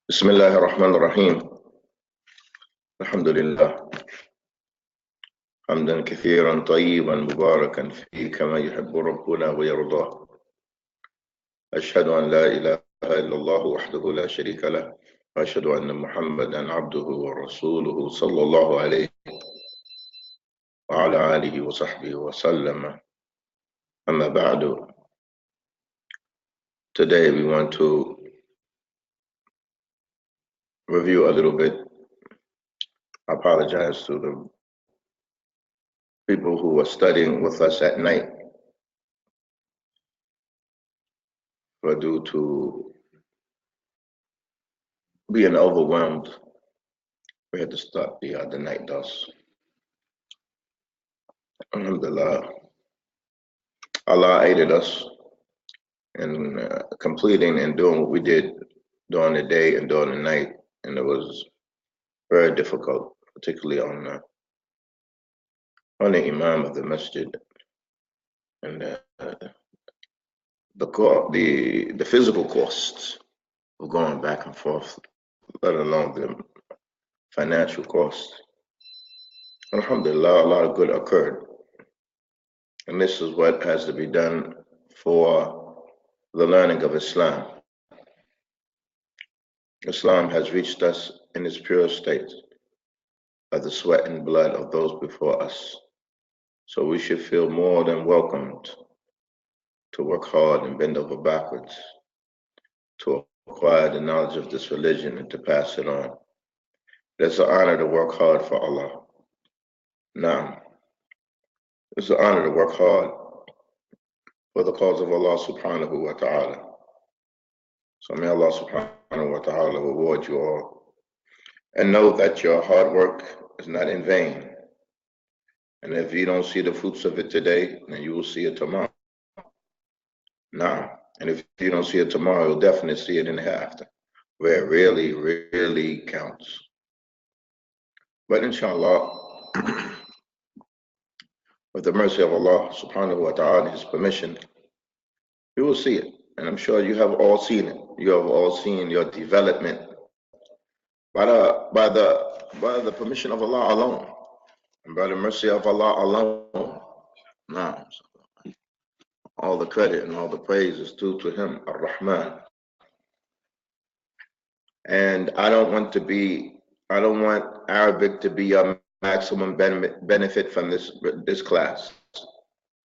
بسم الله الرحمن الرحيم. الحمد لله حمدا كثيرا طيبا مباركا فيه كما يحب ربنا ويرضاه. أشهد أن لا إله إلا الله وحده لا شريك له، وأشهد أن محمدا عبده ورسوله صلى الله عليه وعلى آله وصحبه وسلم. أما بعد, today we want to review a little bit. I apologize to the people who are studying with us at night for due to being overwhelmed. We had to start the night dust. Alhamdulillah, Allah aided us in completing and doing what we did during the day and during the night, and it was very difficult, particularly on the Imam of the Masjid, and the physical costs of going back and forth, let alone the financial costs. Alhamdulillah, a lot of good occurred, and this is what has to be done for the learning of Islam. Islam has reached us in its pure state by the sweat and blood of those before us. So we should feel more than welcomed to work hard and bend over backwards to acquire the knowledge of this religion and to pass it on. It's an honor to work hard for Allah. Now, it's an honor to work hard for the cause of Allah subhanahu wa ta'ala. So may Allah subhanahu wa ta'ala reward you all. And know that your hard work is not in vain. And if you don't see the fruits of it today, then you will see it tomorrow. Now, and if you don't see it tomorrow, you'll definitely see it in the hereafter, where it really, really counts. But inshallah, with the mercy of Allah subhanahu wa ta'ala, His permission, you will see it. And I'm sure you have all seen it. You have all seen your development by the permission of Allah alone, and by the mercy of Allah alone. Now, all the credit and all the praise is due to Him, Ar-Rahman. And I don't want Arabic to be your maximum benefit from this class.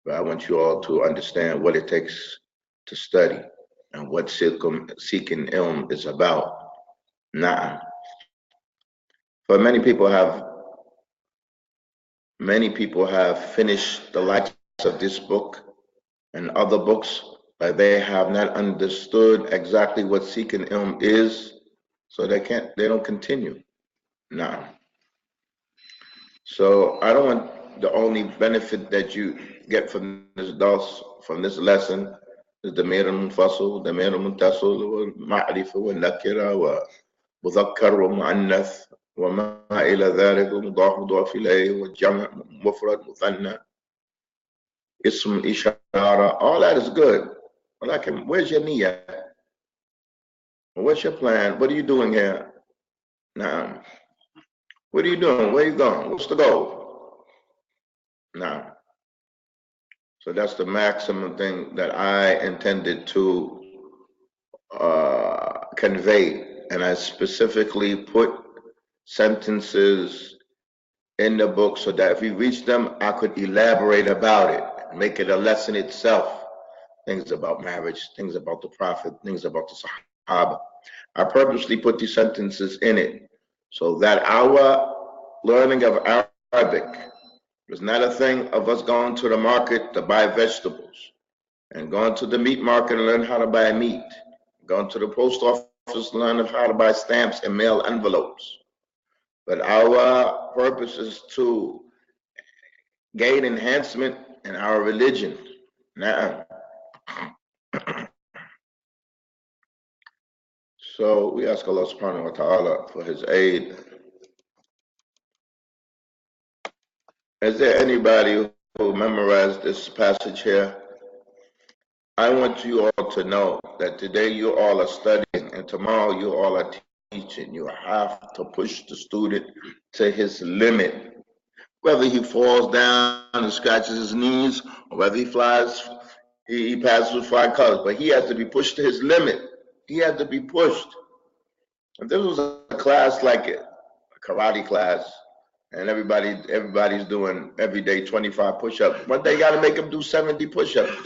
But I want you all to understand what it takes to study and what seeking ilm is about. Na'am. For many people have finished the likes of this book and other books, but they have not understood exactly what seeking ilm is, so they don't continue. Now, so I don't want the only benefit that you get from this dars, from this lesson, is the damir al-munfasil, damir al-muntasil, wa-ma'rifa, wa-nakira, wa-mudhakkar, wa-mu'annath, وما إلى ذلك مضاف مضاف إليه والجمع مفرد مثنى اسم إشارة. All that is good. Where's your niyyah? What's your plan? What are you doing here? Now, what are you doing? Where are you going? What's the goal? Now, so that's the maximum thing that I intended to convey, and I specifically put sentences in the book so that if we reach them, I could elaborate about it, make it a lesson itself. Things about marriage, things about the Prophet, things about the Sahaba. I purposely put these sentences in it so that our learning of Arabic was not a thing of us going to the market to buy vegetables and going to the meat market and learn how to buy meat, going to the post office to learn how to buy stamps and mail envelopes. But our purpose is to gain enhancement in our religion. Now, so we ask Allah subhanahu wa ta'ala for His aid. Is there anybody who memorized this passage here? I want you all to know that today you all are studying and tomorrow you all are teaching. You have to push the student to his limit. Whether he falls down and scratches his knees, or whether he flies, he passes with flying colors, but he has to be pushed to his limit. He has to be pushed. If this was a class like a karate class, and everybody's doing every day 25 push-ups, one day you got to make them do 70 push-ups.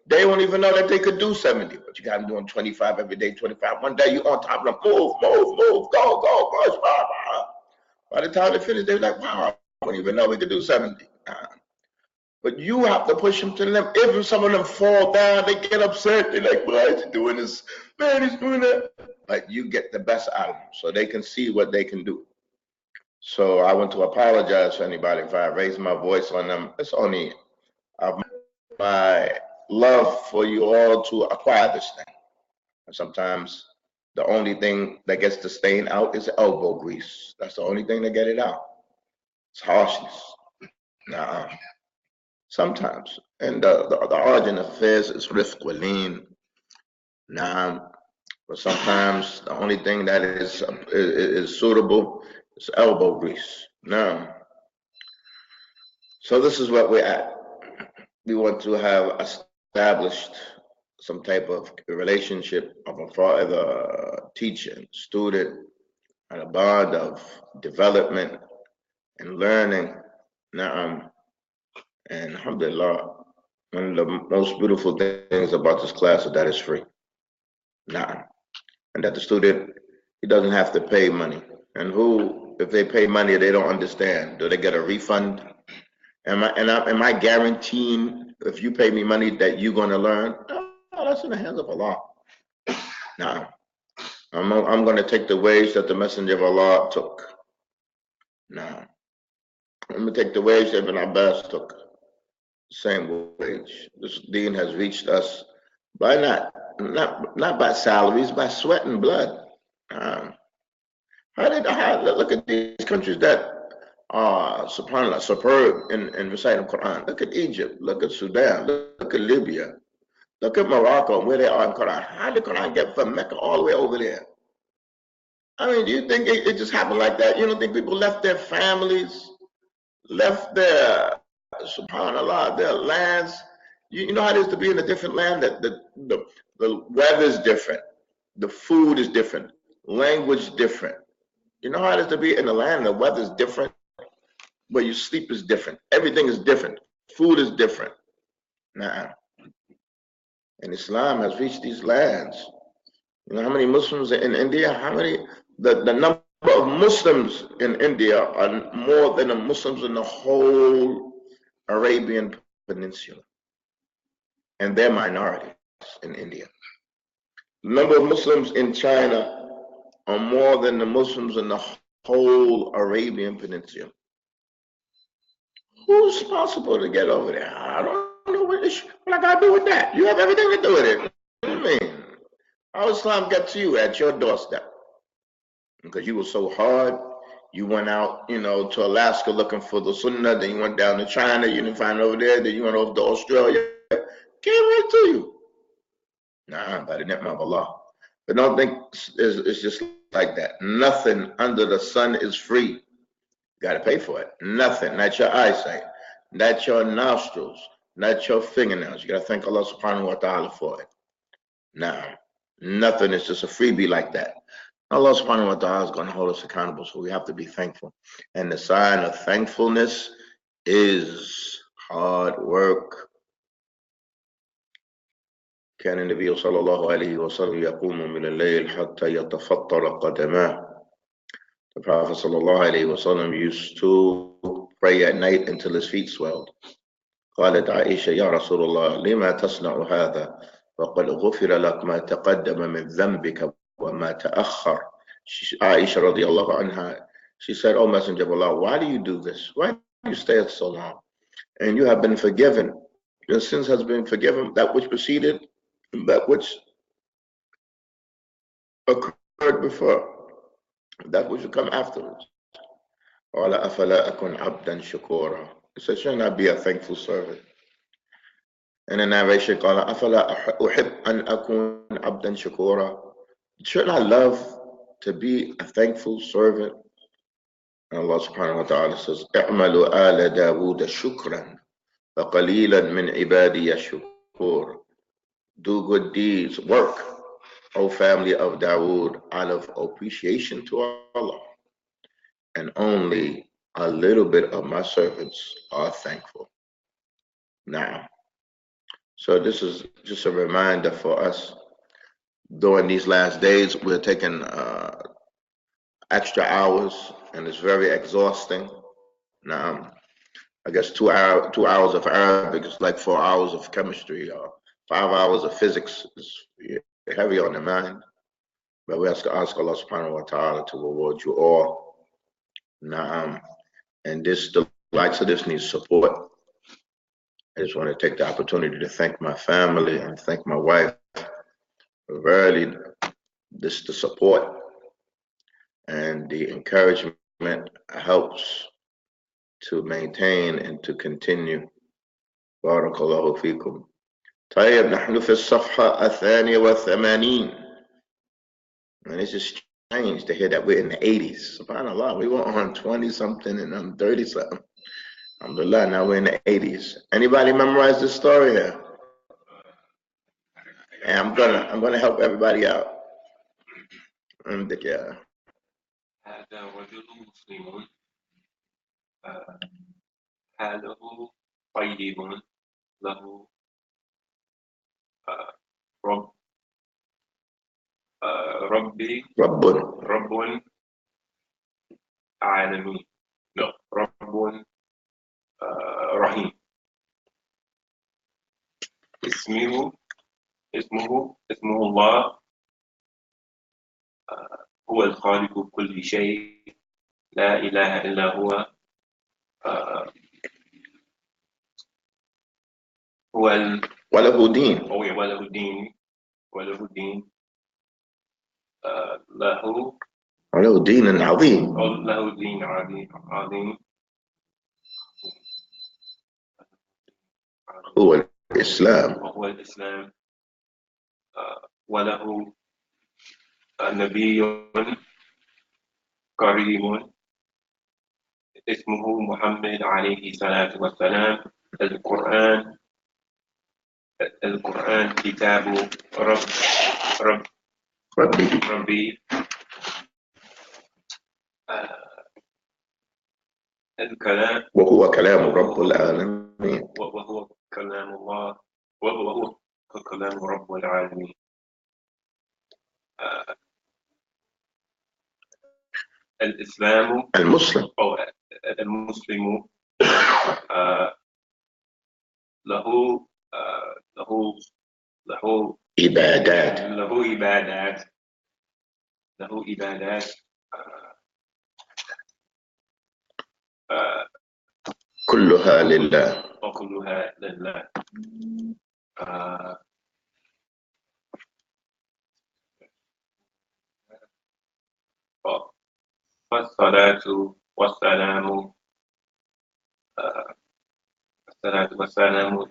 They won't even know that they could do 70, but you got them doing 25 every day, 25. One day you on top of them, move, go, push, By the time they finish, they're like, wow, I don't even know we could do 70. But you have to push them to them. If some of them fall down, they get upset. They're like, why is he doing this? Man, he's doing that. But you get the best out of them so they can see what they can do. So I want to apologize to anybody if I raise my voice on them. It's only my love for you all to acquire this thing. And sometimes the only thing that gets the stain out is elbow grease. That's the only thing that get it out. It's harshness. Nah. Sometimes. And the origin of affairs is rifq wa lin. Nah. But sometimes the only thing that is suitable is elbow grease. Nah. So this is what we're at. We want to have established some type of relationship of a father, teacher, student, and a bond of development and learning. Na'am. And alhamdulillah, one of the most beautiful things about this class is that it's free. Na'am. And that the student, he doesn't have to pay money. And if they pay money, they don't understand. Do they get a refund? Am I guaranteeing if you pay me money that you're going to learn? No, that's in the hands of Allah. Now, I'm going to take the wage that the Messenger of Allah took. Now, I'm going to take the wage that Ibn Abbas took. Same wage. This deen has reached us by not by salaries, by sweat and blood. Look at these countries that are, subhanAllah, superb in reciting the Quran. Look at Egypt, look at Sudan, look at Libya, look at Morocco, where they are in Quran. How did the Quran get from Mecca all the way over there? I mean, do you think it just happened like that? You don't think people left their families, left their, subhanAllah, their lands? You know how it is to be in a different land? That the weather is different, the food is different, language different. You know how it is to be in a land, the weather is different, where you sleep is different, everything is different, food is different. Nah. And Islam has reached these lands. You know how many Muslims are in India? The number of Muslims in India are more than the Muslims in the whole Arabian Peninsula. And they're minorities in India. The number of Muslims in China are more than the Muslims in the whole Arabian Peninsula. Who's responsible to get over there? I don't know what I got to do with that. You have everything to do with it. What do you mean? How Islam got to you at your doorstep? Because you were so hard. You went out, to Alaska looking for the Sunnah. Then you went down to China. You didn't find it over there. Then you went over to Australia. Came right to you. Nah, by the name of Allah. But don't think it's just like that. Nothing under the sun is free. You got to pay for it. Nothing. Not your eyesight. Not your nostrils. Not your fingernails. You got to thank Allah subhanahu wa ta'ala for it. Nah, nothing is just a freebie like that. Allah subhanahu wa ta'ala is going to hold us accountable, so we have to be thankful. And the sign of thankfulness is hard work. كان النبي صلى الله عليه وسلم يقوم من الليل حتى يتفطر قدماه. The Prophet صلى الله عليه وسلم used to pray at night until his feet swelled. قالت عائشة يا رسول الله لما تصنع هذا وقد غفر لك ما تقدم من ذنبك وما تأخر. Aisha radiallahu anha, she said, "Oh Messenger of Allah, why do you do this? Why do you stay so long? And you have been forgiven. Your sins has been forgiven, that which preceded, that which occurred before, that which will come afterwards." قال أفلا أكن عبدا شكورا. He said, "Shouldn't I be a thankful servant?" And in narration, قال أفلا أحب أن أكون عبدا شكورا. Shouldn't I love to be a thankful servant. And Allah subhanahu wa ta'ala says, اعملوا آل داود شكرا فقليلا من عبادي الشكور. Do good deeds, work, O family of Dawood, out of appreciation to Allah. And only a little bit of my servants are thankful. Now, so this is just a reminder for us. During these last days, we're taking extra hours, and it's very exhausting. Now, I guess 2 hours of Arabic is like 4 hours of chemistry, or 5 hours of physics is heavy on the mind. But we ask Allah subhanahu wa ta'ala to reward you all. Now, and the likes of this needs support. I just want to take the opportunity to thank my family and thank my wife for really the support and the encouragement helps to maintain and to continue. بارك الله فيكم. طيب نحن في الصفحة 82. And it's just strange to hear that we're in the 80s. SubhanAllah, we were on 20 something and I'm 30 something. Alhamdulillah, now we're in the 80s. Anybody memorize this story here? And I'm gonna help everybody out. هذا رجل مسلم حاله طيب له رب عالمي رب رحيم اسمه الله هو الخالق كل شيء لا إله إلا هو وله دين وله دين وله دين عظيم له دين عظيم هو الإسلام وله نبي كريم اسمه محمد عليه الصلاة والسلام. القرآن كتاب ربي الكلام وهو كلام رب العالمين وهو كلام الله وهو كلام رب العالمين. الإسلام المسلم له عبادات كلها لله والصلاة والسلام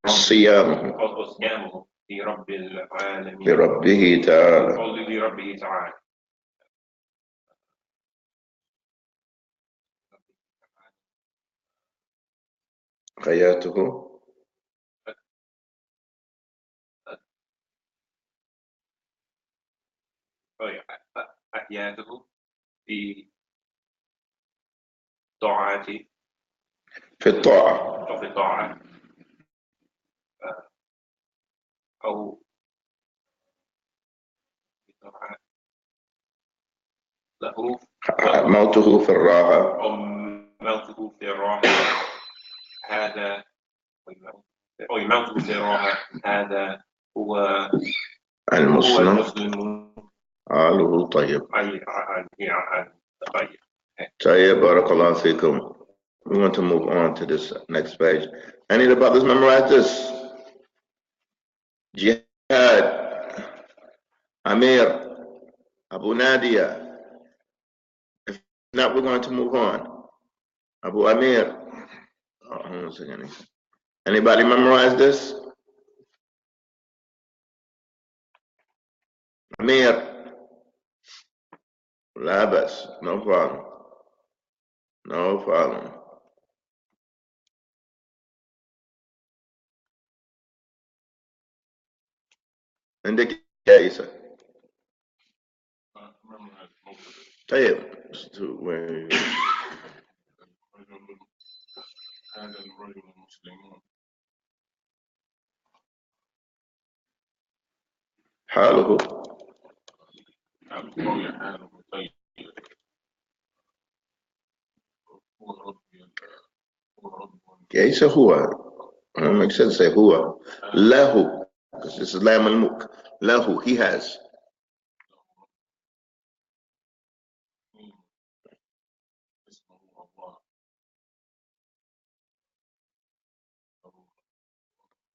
صيامه لرب العالمين لربه تعالى حياته في طاعة أو له موته في الراحة أو موته في الراحة هذا هذا هو المسلم حاله طيب. طيب بارك الله فيكم. We want to move on to this next page. Any of the brothers memorize this? Jihad, Amir, Abu Nadia. If not, we're going to move on. Abu Amir. Oh, hold on a second. Anybody memorize this? Amir. لا بأس. No problem. No problem. عندك يا عيسى؟ طيب. هذا الرجل المسلمون حاله قوي حاله طيب هو ربي هو رب يا عيسى هو. Makes sense say هو. له. Because this is lam al-mulk. له, he has. اسمه الله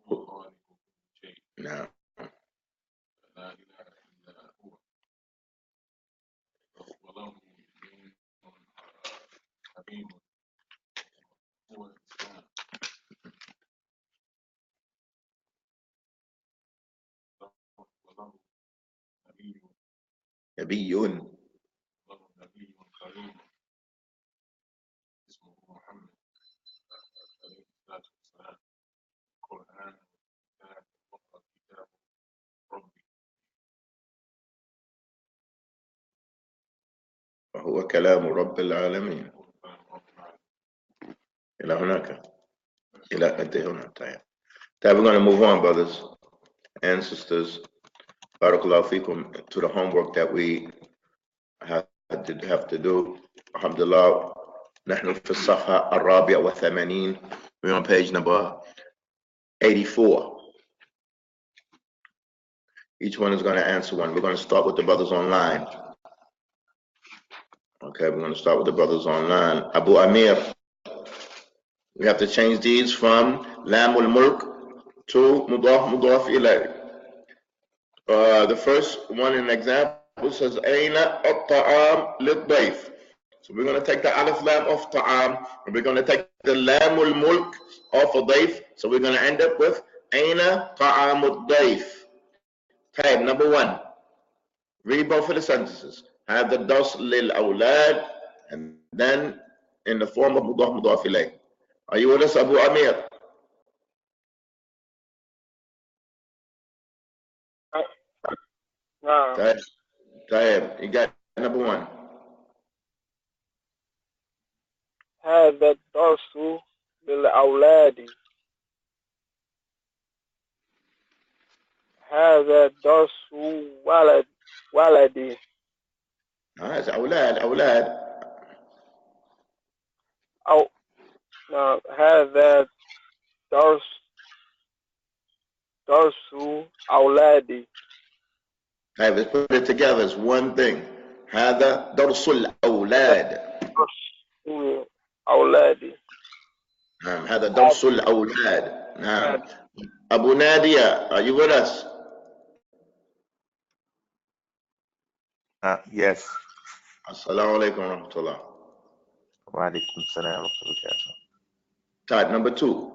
هو خالق كل شيء نعم. لا إله إلا هو وله دين حكيم هو الإسلام وله نبي نبي. له نبي كريم اسمه محمد عليه الصلاة والسلام القرآن كتاب وقرأ كتاب ربي وهو كلام رب العالمين. هو كلام رب العالمين إلى هناك. إلى أنت هنا. طيب. We're going to move on, brothers and sisters. Barakallahu fikum, to the homework that we have to do. Alhamdulillah. نحن في الصفحة الرابعة والثمانين. We're on page number 84. Each one is going to answer one. We're going to start with the brothers online. Okay, we're going to start with the brothers online. Abu Amir. We have to change these from Lam al-Mulk to Mudaf ilayh. The first one in example says Aina at-ta'am lid-dayf. So we're going to take the alif lam of ta'am and we're going to take the lam al-mulk off of dayf. So we're going to end up with Aina ta'am ad-dayf. Type number one. Read both of the sentences. Have the das lil awlad and then in the form of mudaf ilayh. Are you with us, Abu Amir? نعم. طيب. You got number one. هذا الدرس للأولاد. هذا الدرس ولدي. It's أولاد. أو نعم. هذا درس أولادي. Hey, let's put it together. It's one thing. هذا درس الأولاد. درس أولادي. نعم. هذا درس الأولاد. نعم. Abu Nadia, are you with us? Yes. Assalamu alaikum wa rahmatullah. Wa alaikum salam wa rahmatullah. Type number two.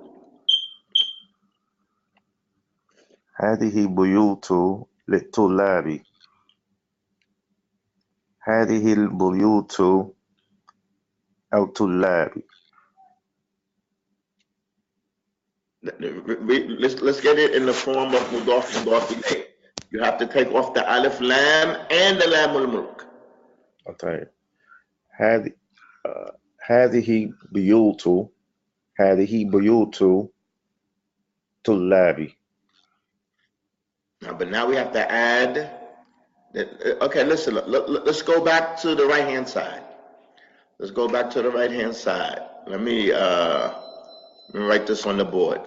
هذه بيوت للطلاب. هذه البيوت أو طلاب. Let's get it in the form of mudaf ilayh. You have to take off the alif lam and the lam al-mulk. طيب. هذه بيوت طلاب. But now we have to add. Okay, listen. Let's go back to the right hand side. Let's go back to the right hand side. Let me write this on the board.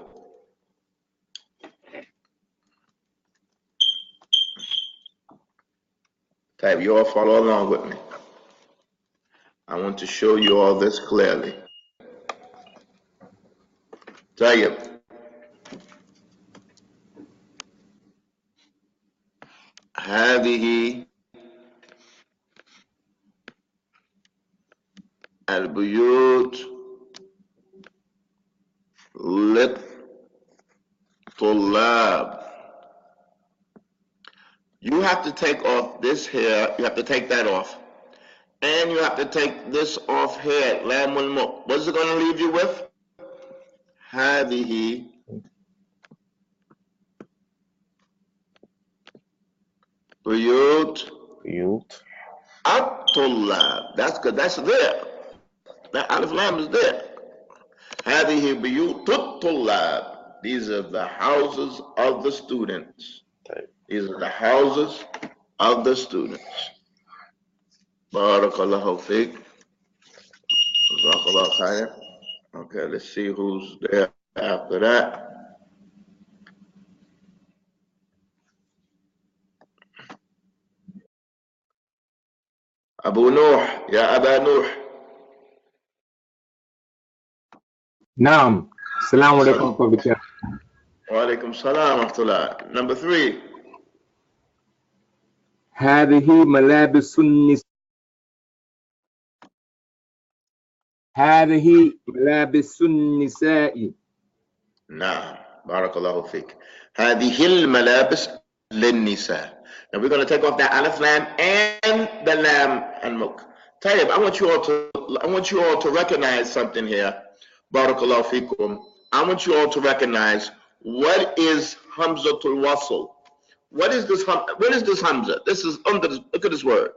Type, you all follow along with me. I want to show you all this clearly. طيب. هذه البيوت للطلاب. You have to take off this here. You have to take that off. And you have to take this off here. Lam wal Muq. What's it going to leave you with? هذه بيوت بيوت الطلاب. That's good. That's there. That alif lam is there. هذه بيوت الطلاب. These are the houses of the students. These are the houses of the students. Barakallahu fiqh. Jazakallah khair. Okay, let's see who's there after that. Abu Nuh, ya Aba Nuh. نعم السلام عليكم ورحمة الله وبركاته. Wa alaikum salam wa rahmatullah. Number 3. هذه ملابس النساء. هذه ملابس النساء. Naam. Barakallahu fiqh. هذه الملابس للنساء. Now we're going to take off that alif lam and the lam and muk. Tayyib, I want you all to recognize something here. Barakallahu fikum. I want you all to recognize what is Hamzatul Wasl. What is this Hamza? This is under this, look at this word.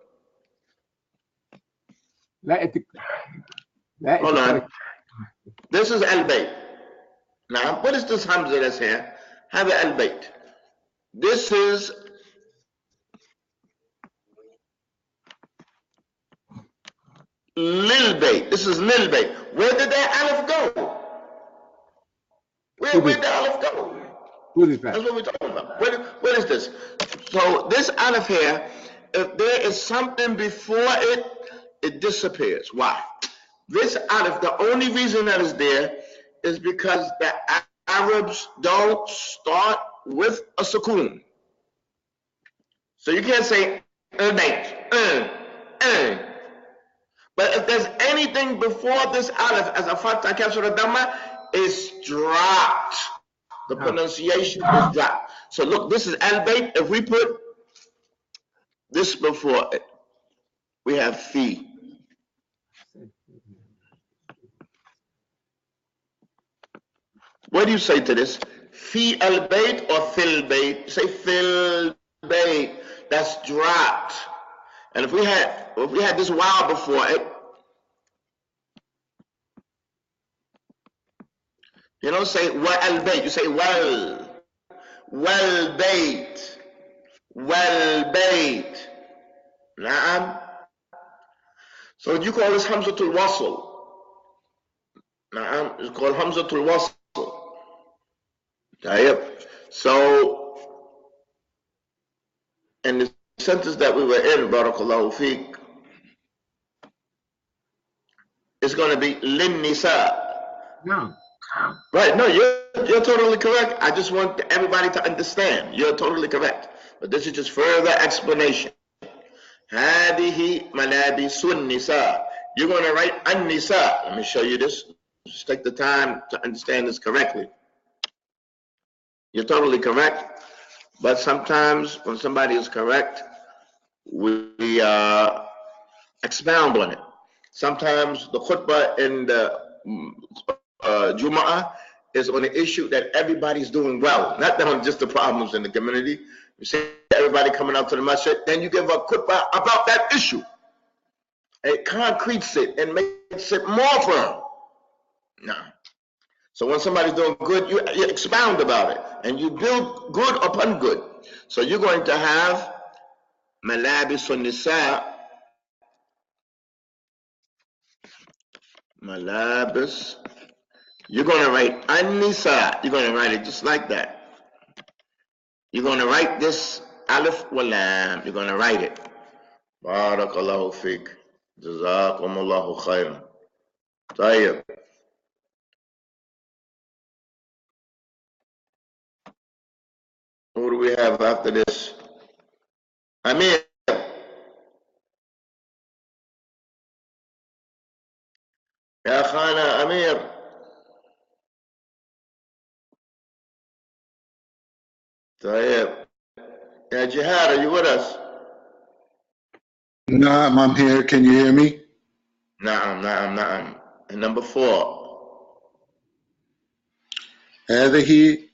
Hold on. This is Al-Bayt. Now, what is this Hamza that's here? Have Al-Bayt. This is Lil Bayt. This is Lil Bayt. Where did that Aleph go? Where did the Aleph go? That's what we're talking about. What is this? So this Aleph here, if there is something before it, it disappears. Why? This Aleph, the only reason that is there is because the Arabs don't start with a sukoon. So you can't say but if there's anything before this Aleph as a fatha kasra dhamma, it's dropped. The pronunciation is dropped. So look, this is Al-Bayt. If we put this before it, we have fi. What do you say to this? Fi al-Bayt or fil Bayt? Say fil Bayt. That's dropped. And if we had this wow before it, you don't say wa al-Bayt. You say wal Bayt. Wal Bayt. Naam. So you call this Hamzatul Wasl. Naam. It's called Hamzatul Wasl. So, in the sentence that we were in, Barakallahu Feek, it's going to be Lin Nisa. No. Right, no, you're totally correct. I just want everybody to understand. You're totally correct. But this is just further explanation. Hadihi malabisun nisa. You're going to write an-nisa. Let me show you this. Just take the time to understand this correctly. You're totally correct. But sometimes when somebody is correct, we expound on it. Sometimes the khutbah in the Jum'ah is on an issue that everybody's doing well, not on just the problems in the community. You see everybody coming out to the masjid, then you give a khutbah about that issue. It concretes it and makes it more firm. No. So when somebody's doing good, you expound about it and you build good upon good. So you're going to have Malabisun Nisa. Malabis. You're going to write An-Nisa. You're going to write it just like that. You're going to write this Alif Walam. You're going to write it. Barakallahu fiqh. Jazakumullahu khairan. Tayyib. Who do we have after this? Amir. Ya Khana Amir. Tayyib. Ya Jihad, are you with us? Naam, I'm here. Can you hear me? Na'am. And number 4. هذه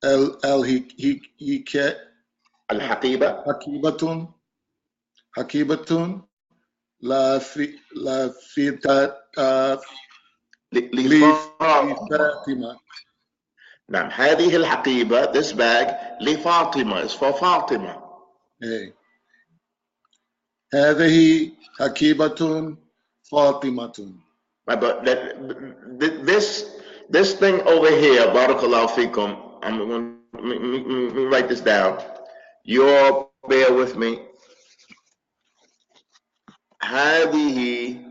الحقيبة Al-Haqiba. حقيبة لا في لفاطمة. نعم هذه الحقيبة, this bag, لفاطمة is for Fatima. Hey. هذه حقيبة فاطمة. But this thing over here, barakallahu fikum, I'm going to write this down. You all bear with me. هذه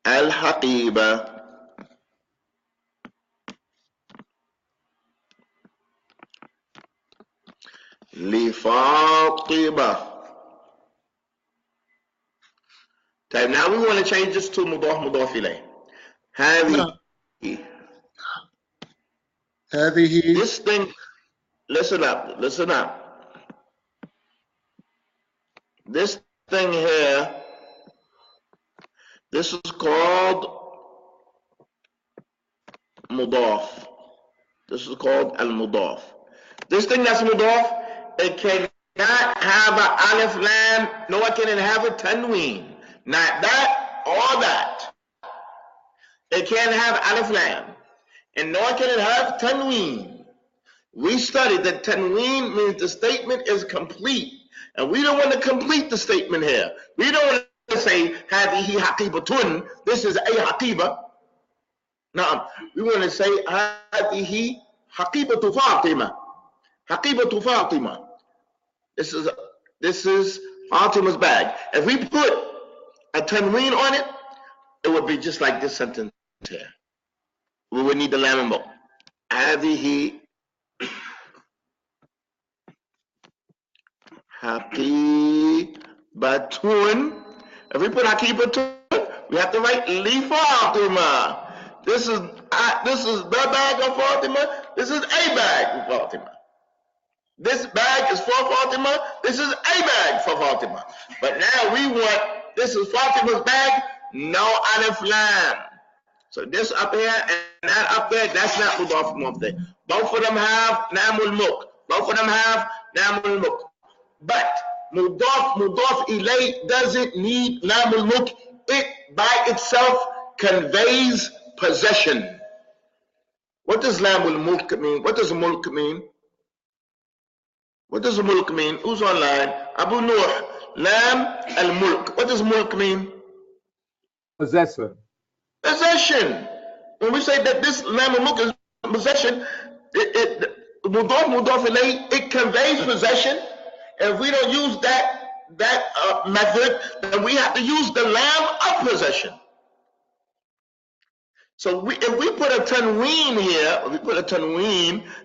الحقيبة لفاطمة. طيب, now we want to change this to مضاف إليه. هذه this thing, listen up. This thing here, this is called mudaf. This is called al-mudaf. This thing that's mudaf, it cannot have an alif lam, nor can it have a tanween. Not that or that. It can't have alif lam, and nor can it have tanween. We studied that tanween means the statement is complete, and we don't want to complete the statement here. We don't want to say هذه حقيبة, this is a haqiba. No, we want to say هذه حقيبة فاطمة. حقيبة فاطمة. This is Fatima's bag. If we put a tanween on it, it would be just like this sentence here. We would need the lam and mo. هذه حقيبة. If we put حقيبة, we have to write li Fatima. This is the bag of Fatima. This is a bag of Fatima. This bag is for Fatima. This is a bag for Fatima. But now we want, this is Fatima's bag, no alif lam. So this up here and that up there, that's not mudaf mudaf. Both of them have namul muk. Both of them have namul muk. But mudaf ilay doesn't need namul muk. It by itself conveys possession. What does namul mulk mean? What does mulk mean? What does mulk mean? Who's online? Abu Nuh. Lam al-mulk. What does mulk mean? Possessor. Possession. When we say that this lam al-mulk is possession, mudaf ilayh, it conveys possession. If we don't use that method, then we have to use the lam of possession. So if we put a tanween here,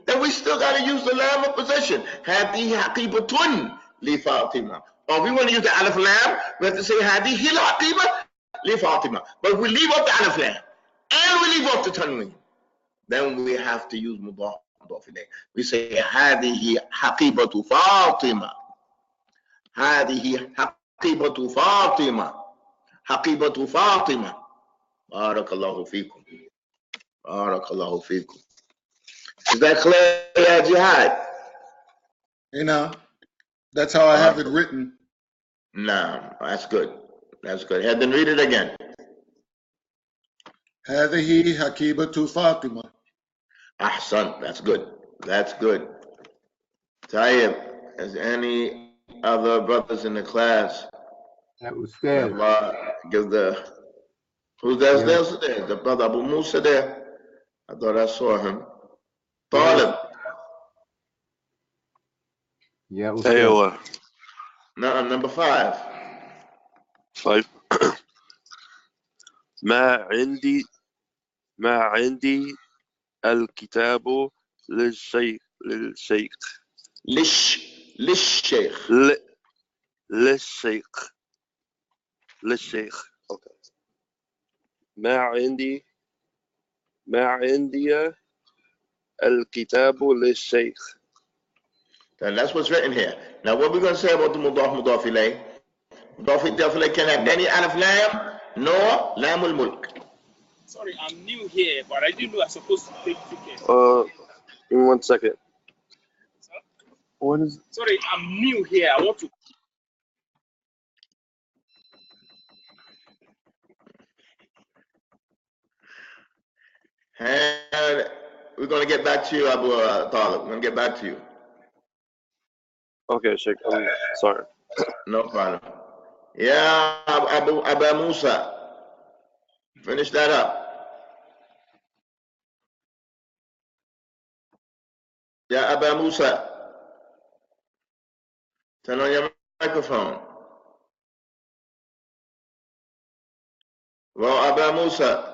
then we still got to use the lam of possession. Hadi haqibatun li Fatima. Or if we want to use the alif lam, we have to say hadi hil haqiba li Fatima. But if we leave off the alif lam and we leave off the tanween, then we have to use mudaf ilayh. We say hadihi haqibatu Fatima. Hadihi haqibatu Fatima. Haqibatu Fatima. Barakallahu fikum. Barakallahu fikum. Is that clear, ya Jihad? You know, that's how I have it written. No, that's good. That's good. Then read it again. هذه حقيبة فاطمة. Ahsan. That's good. That's good. Tayyib, is any other brothers in the class? That was good. Give the, who's that there? The brother Abu Musa there? I thought I saw him. Talib. Yeah, it was Aywa. No, number 5. 5. ما عندي الكتاب للشيخ اوكي. ما عندي Al-Kitabu Lil-Shaykh. Then that's what's written here. Now, what we're going to say about the mudaf ilayh? Mudaf ilayh can have any alif lam nor lam al mulk. Sorry, I'm new here, but I didn't know I'm supposed to take tickets. Give me 1 second. What is? Sorry, I'm new here. I want to. And we're going to get back to you, Abu Talib. We're going to get back to you. Okay, Sheikh. I'm sorry. No problem. Yeah, Abu Musa. Finish that up. Yeah, Abu Musa. Turn on your microphone. Well, Abu Musa.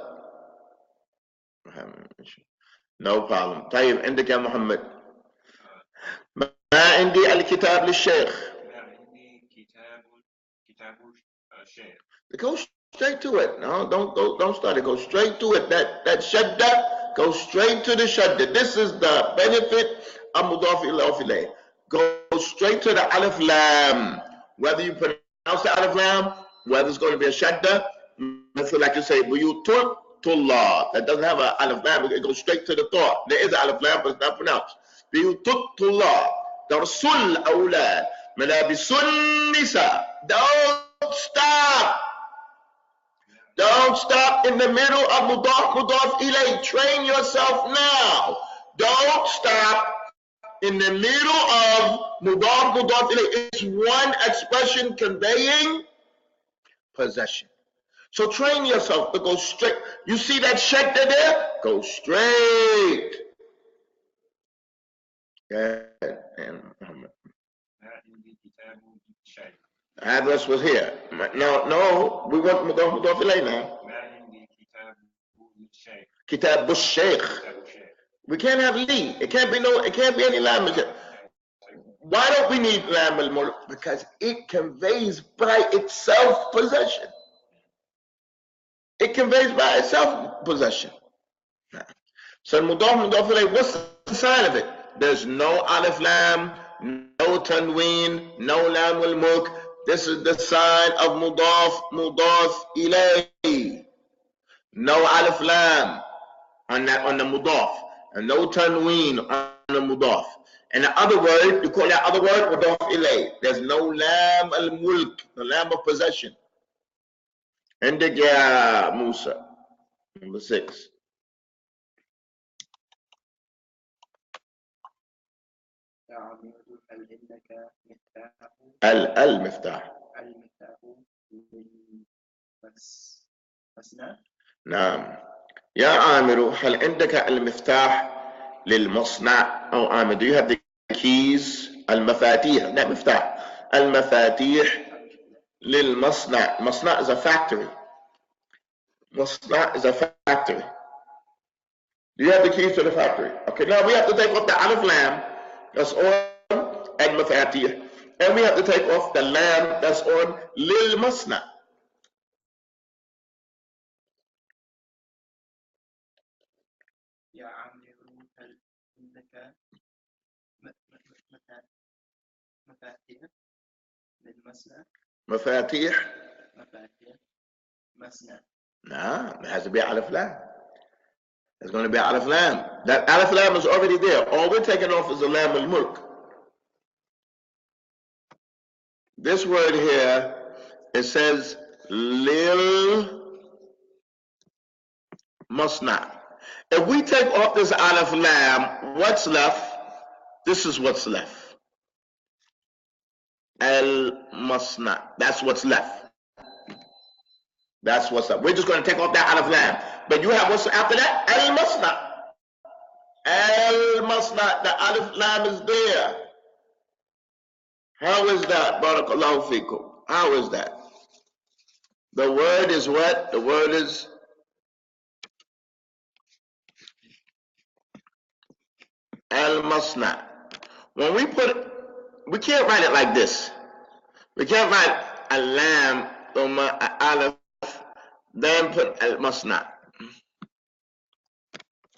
No problem. طيب عندك يا محمد. ما عندي الكتاب للشيخ. Go straight to it. No, don't start it. Go straight to it. That shadda, go straight to the shadda. This is the benefit of mudaf ilayh. Go straight to the alif lam. Whether you pronounce the alif lam, whether it's going to be a shadda, like you say, buyutullah. That doesn't have an alif lam. It goes straight to the thought. There is an alif lam, but it's not pronounced. Buyutullah. Darsul awlad. Malabisun nisa. Don't stop. Don't stop in the middle of mudaf ilayh. Train yourself now. Don't stop in the middle of mudaf ilayh. It's one expression conveying possession. So train yourself to go straight. You see that shadda there? Go straight. Address was here. No, we want mudaf ilayh now. Kitab Sheikh. We can't have li. It can't be any language. Why don't we need lam al mulk? Because it conveys by itself possession. It conveys by itself possession. So mudaf ilayh, what's the sign of it? There's no alif lam, no tanween, no lam al mulk. This is the sign of mudaf ilayh. No alif lam on the mudaf, and no tanween on the mudaf. And the other word, you call that other word mudaf ilayh. There's no lam al mulk, the lam of possession. And ya Musa, number 6. المفتاح. نعم. يا عامر هل عندك المفتاح للمصنع أو عامر? Do you have the keys? المفاتيح. لا مفتاح. المفاتيح للمصنع. مصنع is a factory. مصنع is a factory. Do you have the keys to the factory? Okay, now we have to take off the alif lam that's on al-mafatih, and we have to take off the lam that's on lil masna. Mafatih. Nah, it has to be alif lam. There's going to be alif lam. That alif lam is already there. All we're taking off is the lam al mulk. This word here, it says lil masna. If we take off this alif lam, what's left? This is what's left. Al masna. That's what's left. That's what's up. We're just going to take off that alif lam. But you have what's after that? Al masna. Al masna. The alif lam is there. How is that? Barakallahu fikum. How is that? The word is what? The word is al masna. When we can't write it like this. We can't write a lam, alif, then put al masna.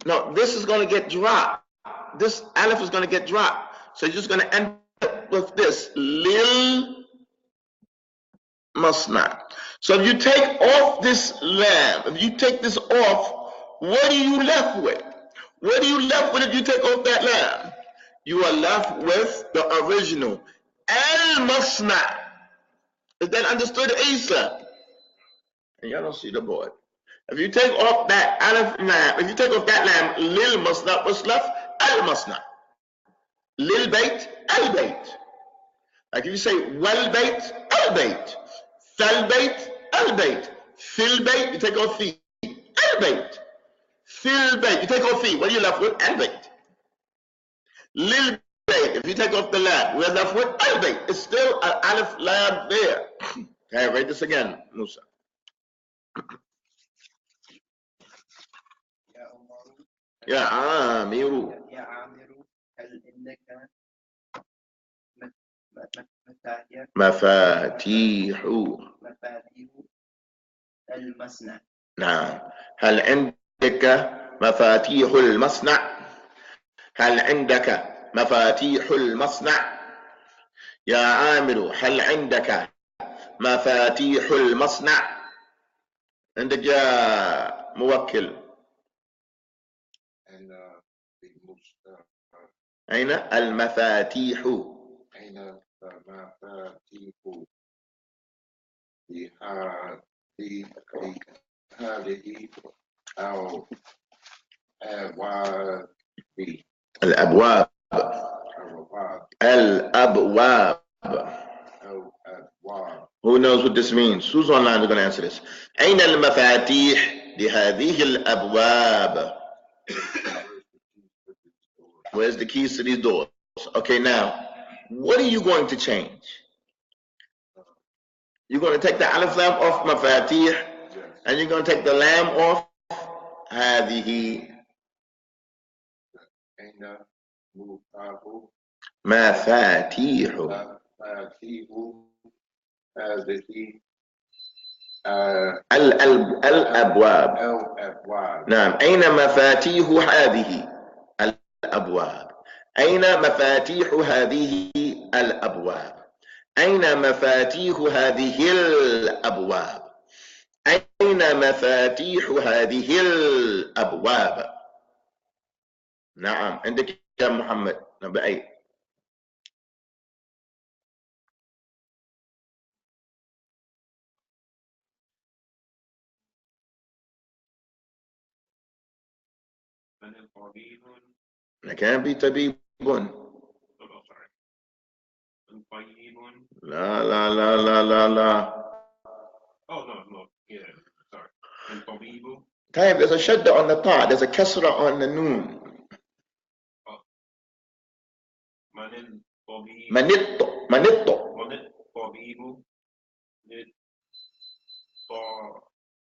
No, this is going to get dropped. this alif is going to get dropped. So you're just going to end up with this, lil masna. So if you take off this lam, if you take this off, what are you left with? What are you left with if you take off that lam? You are left with the original al-masna. Is that understood, Isa? And y'all don't see the board. If you take off that alif lam, if you take off that lam, lil masna, what's left? Al-masna. Lil bait, al bait. Like if you say wal bait, al bait. Fal bait, al bait. Fil bait, you take off fi. Al bait. Fil bait, you take off fi. What are you left with? Al bait. Lil bait, if you take off the lam, we're left with al bait. It's still an alif lam there. Okay, write this again, Musa. يا عامر مفاتيح المصنع. نعم. هل عندك مفاتيح المصنع؟ هل عندك مفاتيح المصنع؟ يا عامر هل عندك مفاتيح المصنع؟ عندك يا موكل. أين المفاتيح؟ أين المفاتيح هذه أو أبواب الأبواب. الأبواب. Who knows what this means? Who's online is going to answer this? أين المفاتيح لهذه الأبواب? Where's the keys to these doors? Okay, now, what are you going to change? You're going to take the alif lam off mafatih, and you're going to take the lam off هذه. مفاتيح. الأبواب. نعم. أين مفاتيح هذه الأبواب؟ أين مفاتيح هذه الأبواب؟ أين مفاتيح هذه الأبواب؟ أين مفاتيح هذه الأبواب؟ نعم. عندك يا محمد. نمبر 8. كان في طبيب. لا لا لا لا لا لا. Oh, no. Yeah, sorry. طيب, there's a shadda on the ta, there's a kasra on the noon. manitto.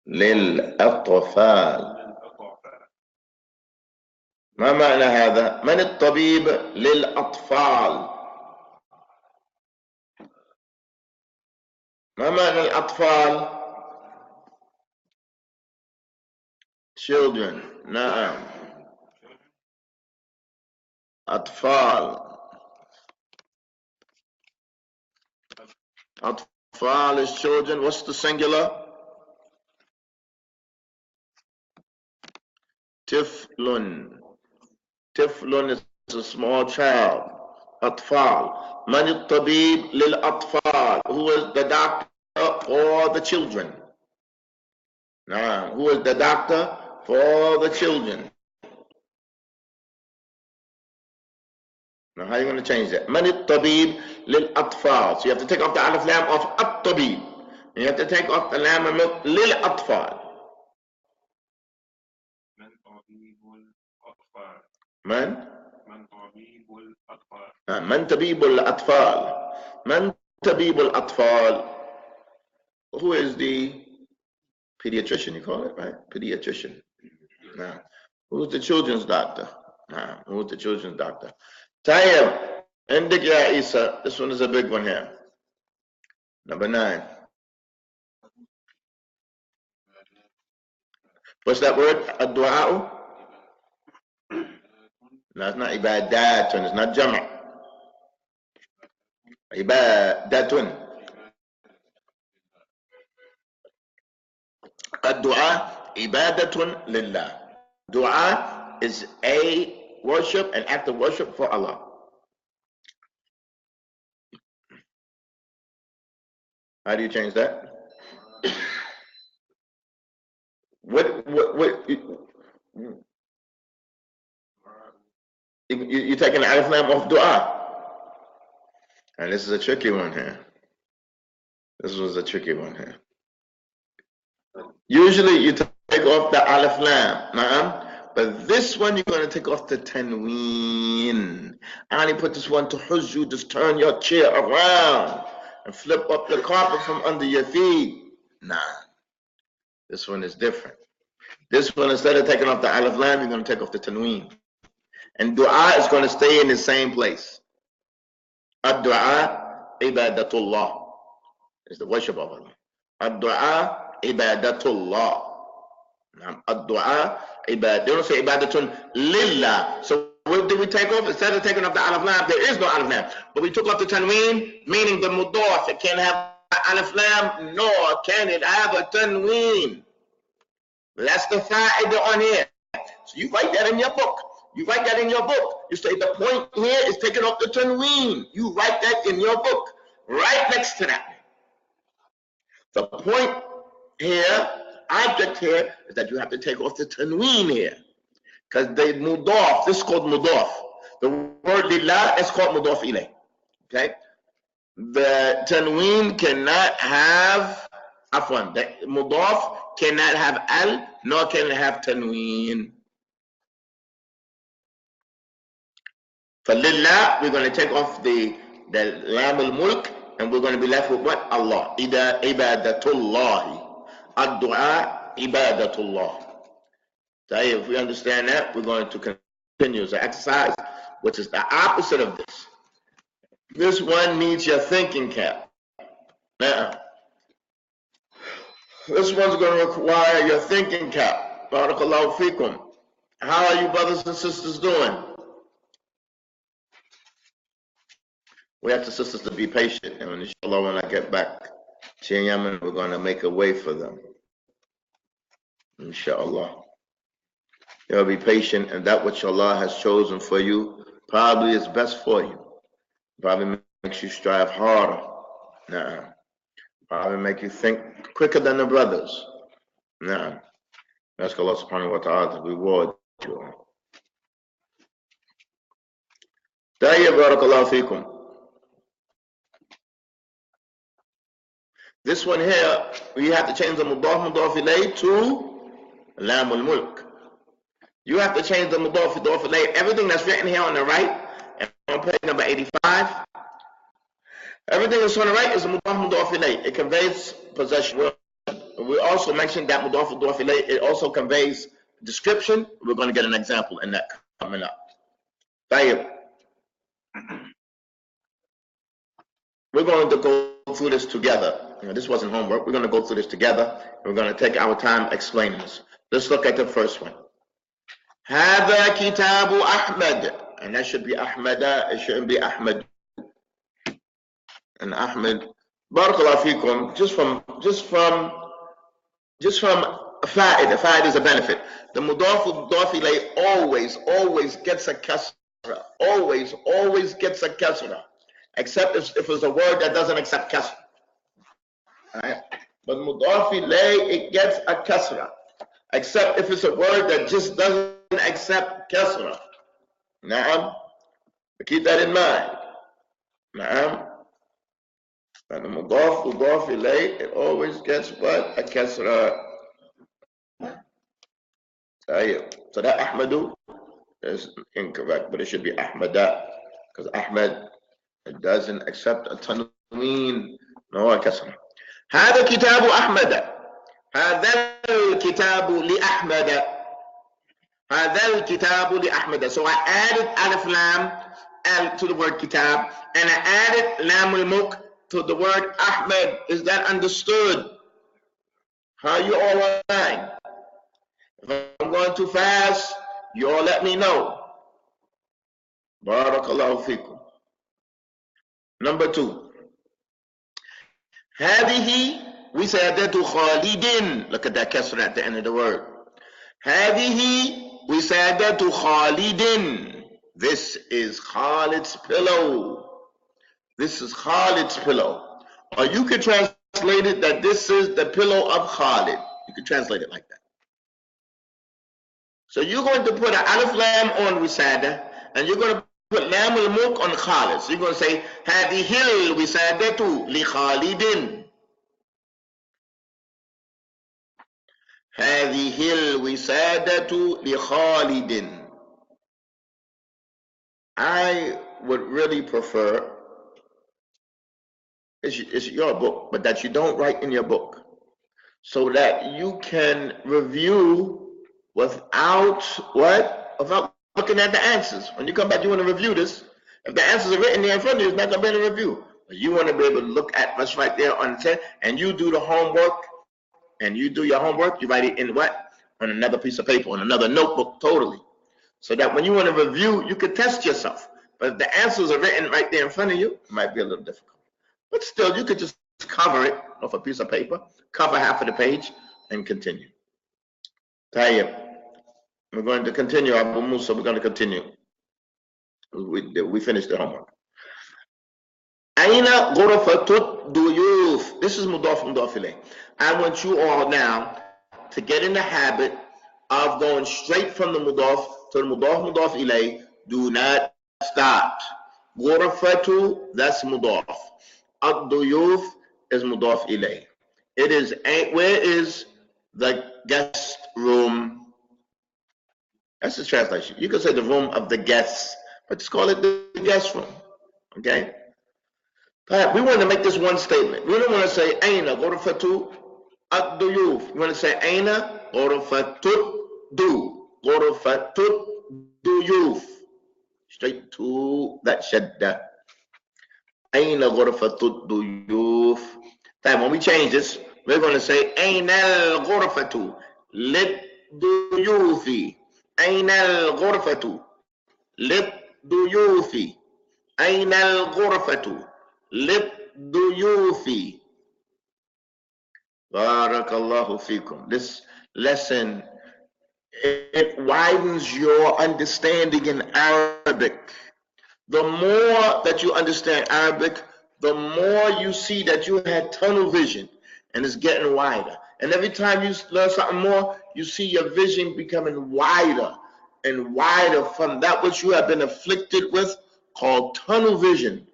للأطفال. ما معنى هذا؟ من الطبيب للأطفال؟ ما معنى الأطفال؟ children. نعم. أطفال. أطفال is children. What's the singular? Tiflun. Tiflun is a small child. أطفال. من الطبيب للأطفال? Who is the doctor for the children? Nah, who is the doctor for the children? Now, how are you going to change that? من الطبيب للأطفال. So you have to take off the alif lam of الطبيب. You have to take off the lam of للأطفال. من طبيب الأطفال. من طبيب الأطفال. Who is the pediatrician, you call it, right? Pediatrician. Now, who's the children's doctor? Now, who's the children's doctor? Tayyib, Indik ya Isa. This one is a big one here. Number 9. What's that word? Ad-du'a'u? No, it's not ibadatun. It's not jama'. Ibadatun. Ad-du'a ibadatun lillah. Dua is a worship, an act of worship for Allah. How do you change that? What you're taking the alif lam off dua. And this is a tricky one here. This was a tricky one here. Usually you take off the alif lam, but this one you're going to take off the tanween. I only put this one to huzzu, just turn your chair around and flip up the carpet from under your feet. Nah, this one is different. This one, instead of taking off the alif lam, you're going to take off the tanween. And dua is going to stay in the same place. Ad-du'a ibadatullah. It's the worship of Allah. Ad-du'a ibadatullah. Ad-du'a ibadat. They don't say ibadatun lillah. So what did we take off? Instead of taking off the alif lam, there is no alif lam. But we took off the tanween, meaning the mudaf. It can't have alif lam, nor can it have a tanween. That's the fa'idah on here. So you write that in your book. You write that in your book. You say the point here is taking off the tanween. You write that in your book, right next to that. The point here, object here, is that you have to take off the tanween here. Because they mudaf, this is called mudaf. The word lillah is called mudaf ilayh. Okay? The tanween cannot have, afwan, the mudaf cannot have al, nor can it have tanween. For lillah, we're going to take off the lam al-mulk, and we're going to be left with what? Allah. Ibadatullah. Ad-du'a ibadatullah. So if we understand that, we're going to continue the exercise, which is the opposite of this. This one needs your thinking cap. Now, this one's going to require your thinking cap. Barakallahu feekum. How are you brothers and sisters doing? We have the sisters to be patient, and inshallah when I get back to Yemen, we're going to make a way for them. Inshallah. You'll be patient, and that which Allah has chosen for you probably is best for you. Probably makes you strive harder. Nah. Probably make you think quicker than the brothers. Nah. Ask Allah subhanahu wa ta'ala to reward you. Tayyib, barakallahu feekum. This one here, we have to change the mudaf ilayh to lam al-mulk. You have to change the mudaf ilayh. Everything that's written here on the right, and on page number 85, everything that's on the right is mudaf ilayh. It conveys possession. We also mentioned that mudaf ilayh, it also conveys description. We're going to get an example in that coming up. Tayyib. We're going to go through this together. This wasn't homework. We're going to go through this together. We're going to take our time explaining this. Let's look at the first one. هذا كتاب أحمد. And that should be Ahmada. It shouldn't be Ahmad. And Ahmed, barakallahu feekum, just from fa'id. Fa'id is a benefit. The mudaf ilayh always gets a kasra. Always gets a kasra. Except if it's a word that doesn't accept kasra. Right? But mudaf ilayh, it gets a kasra. Except if it's a word that just doesn't accept kasra. Na'am. Keep that in mind. Na'am. And the mudaf ilayh, it always gets what? A kasra. So that Ahmadu is incorrect, but it should be Ahmada. Because Ahmed, it doesn't accept a tanween, no a kasra. هذا كتاب أحمد. هذا الكتاب لأحمد. هذا الكتاب لأحمد. So I added alif lam al to the word kitab, and I added lam al-mulk to the word Ahmed. Is that understood? How you all aligned? If I'm going too fast, you all let me know. Barakallahu fikum. Number 2. هذه وسادة خالد. Look at that kasra at the end of the word. هذه وسادة خالد. This is Khalid's pillow. This is Khalid's pillow. Or you could translate it that this is the pillow of Khalid. You could translate it like that. So you're going to put an alif lam on wisada, and you're going to put lam al mulk on Khalid. So you're going to say هذه الوسادة لخالد. هذه الوسادة لخالد. I would really prefer, it's your book, but that you don't write in your book, so that you can review without what? Without looking at the answers. When you come back, you want to review this. If the answers are written there in front of you, it's not going to be a review. But you want to be able to look at what's right there on the test, and you do the homework, and you do your homework, you write it in what? On another piece of paper, on another notebook, totally. So that when you want to review, you can test yourself. But if the answers are written right there in front of you, it might be a little difficult. But still, you could just cover it off a piece of paper, cover half of the page, and continue. Tayyib. We're going to continue, Abu Musa, we're going to continue. We finished the homework. Aina ghurafatut duyuf. This is mudaf ilayh. I want you all now to get in the habit of going straight from the mudaf to the mudaf ilayh. Do not stop. Ghurafatu, that's mudaf. Ad-duyuf is mudaf ilayh. It is, where is the guest room? That's the translation. You could say the room of the guests, but just call it the guest room. Okay? We want to make this one statement. We don't want to say Aina ghurfatu ad-duyuf. We want to say Aina ghurfatut du. Ghurfatut duyuf. Straight to that shadda. Aina ghurfatut duyuf. When we change this, we're going to say Aina al-ghurfatu lid-duyufi. أين الغرفة للضيوف أين الغرفة للضيوف بارك الله فيكم. This lesson, it widens your understanding in Arabic. The more that you understand Arabic, the more you see that you had tunnel vision, and it's getting wider. And every time you learn something more, you see your vision becoming wider and wider from that which you have been afflicted with, called tunnel vision.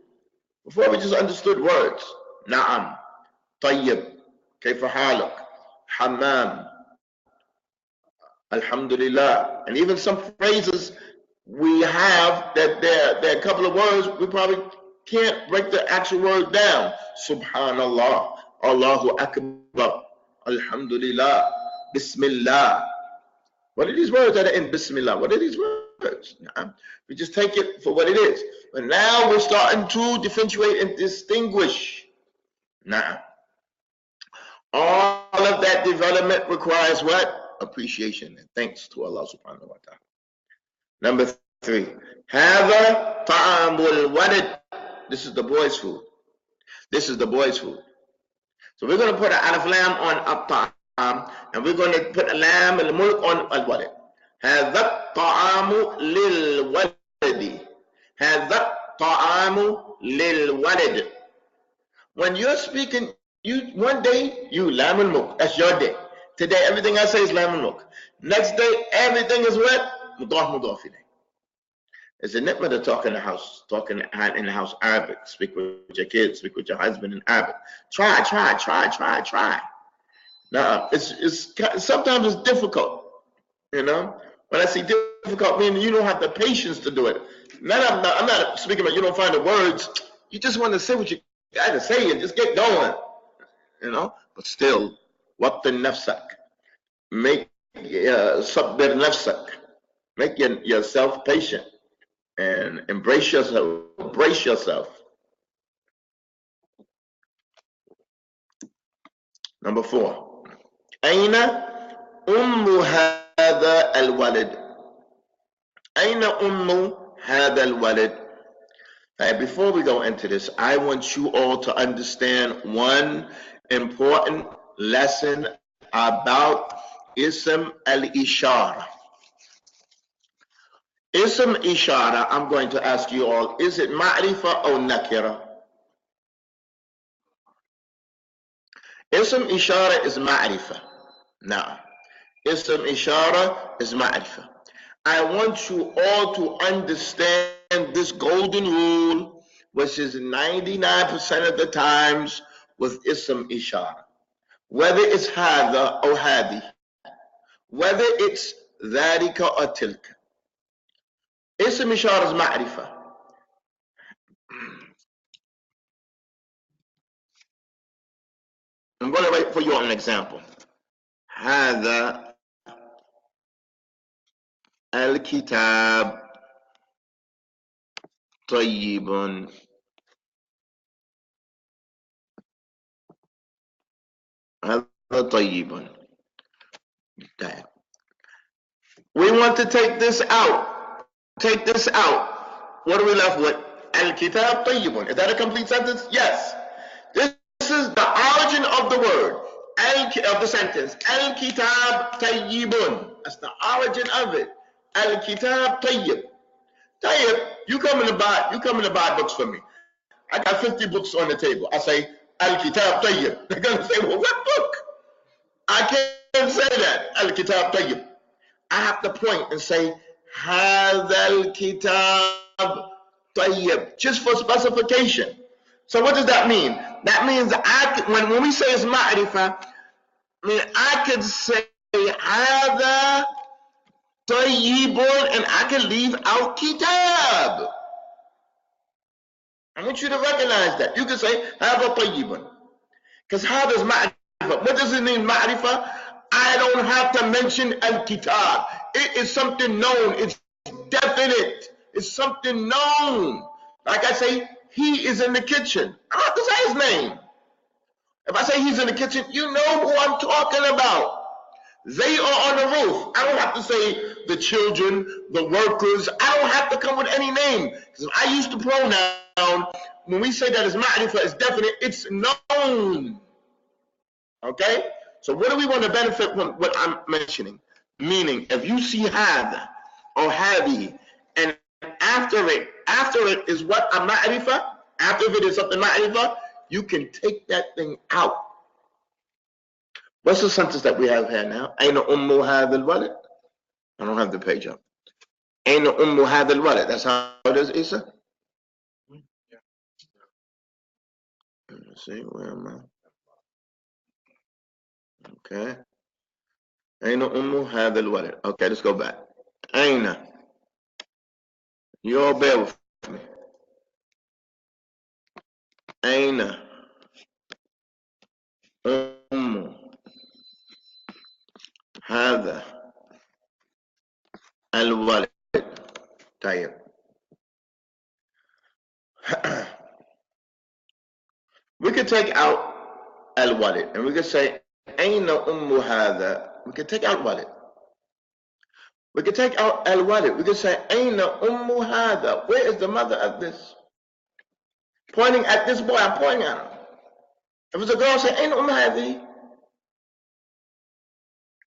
Before we just understood words. Na'am, tayyib, kayfa halak, hammam, alhamdulillah. And even some phrases we have that there are a couple of words, we probably can't break the actual word down. Subhanallah, Allahu Akbar, Alhamdulillah, Bismillah. What are these words that are in Bismillah? What are these words? We just take it for what it is. But now we're starting to differentiate and distinguish. Now, all of that development requires what? Appreciation and thanks to Allah subhanahu wa ta'ala. Number 3. Hada ta'amul walad. This is the boy's food. This is the boy's food. So we're going to put an alif lam on at-ta'am, and we're going to put a lam and mulk on al-walad. Hada ta'amu lil waladi. Hada ta'amu lil walad. When you're speaking, one day you lam and mulk. That's your day. Today everything I say is lam and mulk. Next day everything is what? Mudaf ilayh. It's a ni'mah to talk in the house, talking in the house Arabic. Speak with your kids, speak with your husband in Arabic. Try. Now, it's sometimes it's difficult, you know. When I say difficult, meaning you don't have the patience to do it. I'm not speaking about you don't find the words. You just want to say what you got to say and just get going, you know. But still, waqtin nafsak, make sabir nafsak, make yourself patient. And embrace yourself. Brace yourself. Number 4. Aina ummu hadha al-walad. Aina ummu هذا الولد. Before we go into this, I want you all to understand one important lesson about Ism al-Ishara. Ism Ishara, I'm going to ask you all, is it ma'rifa or nakira? Ism Ishara is ma'rifa. Now, Ism Ishara is ma'rifa. I want you all to understand this golden rule, which is 99% of the times with Ism Ishara. Whether it's hada or hadi, whether it's dharika or tilka. Ism Ishara is ma'rifa. I'm going to write for you an example. هذا الكتاب طيب. هذا طيب. We want to take this out. Take this out. What are we left with? Al-Kitab Tayyibun. Is that a complete sentence? Yes. This is the origin of the word, of the sentence. Al-Kitab Tayyibun. That's the origin of it. Al-Kitab Tayyib. Tayyib, you come in to buy books for me. I got 50 books on the table. I say, Al-Kitab Tayyib. They're going to say, well, what book? I can't say that. Al-Kitab Tayyib. I have to point and say, هذا الكتاب طيب, just for specification. So what does that mean? That means when we say it's ma'rifa, I could say هذا طيب and I can leave out kitab. I want you to recognize that. You can say هذا طيب, because هذا is ma'rifa. What does it mean, ma'rifa? I don't have to mention al-kitab. It is something known. It's definite. It's something known. Like I say, he is in the kitchen. I don't have to say his name. If I say he's in the kitchen, you know who I'm talking about. They are on the roof. I don't have to say the children, the workers. I don't have to come with any name. Because if I use the pronoun, when we say that it's ma'rifa, it's definite, it's known. Okay? So what do we want to benefit from what I'm mentioning? Meaning, if you see hada or hadi, and after it is what a ma'rifa, after it is something ma'rifa, you can take that thing out. What's the sentence that we have here now? Aina ummu hadha al-walad? I don't have the page up. Aina ummu hadha al-walad? That's how it is, Isa? Let's see, where am I? Okay. Aina ummu hadha al-walad. Okay, let's go back. Aina. You all bear with me. Aina ummu hadha al-walad. طيب. We could take out al-walad and we could say Aina ummu hadha. We could take out walad. We could take out al-walad. We could say Aina ummu hadha. Where is the mother of this? Pointing at this boy, I'm pointing at him. If it's a girl, say Aina umm hadhi.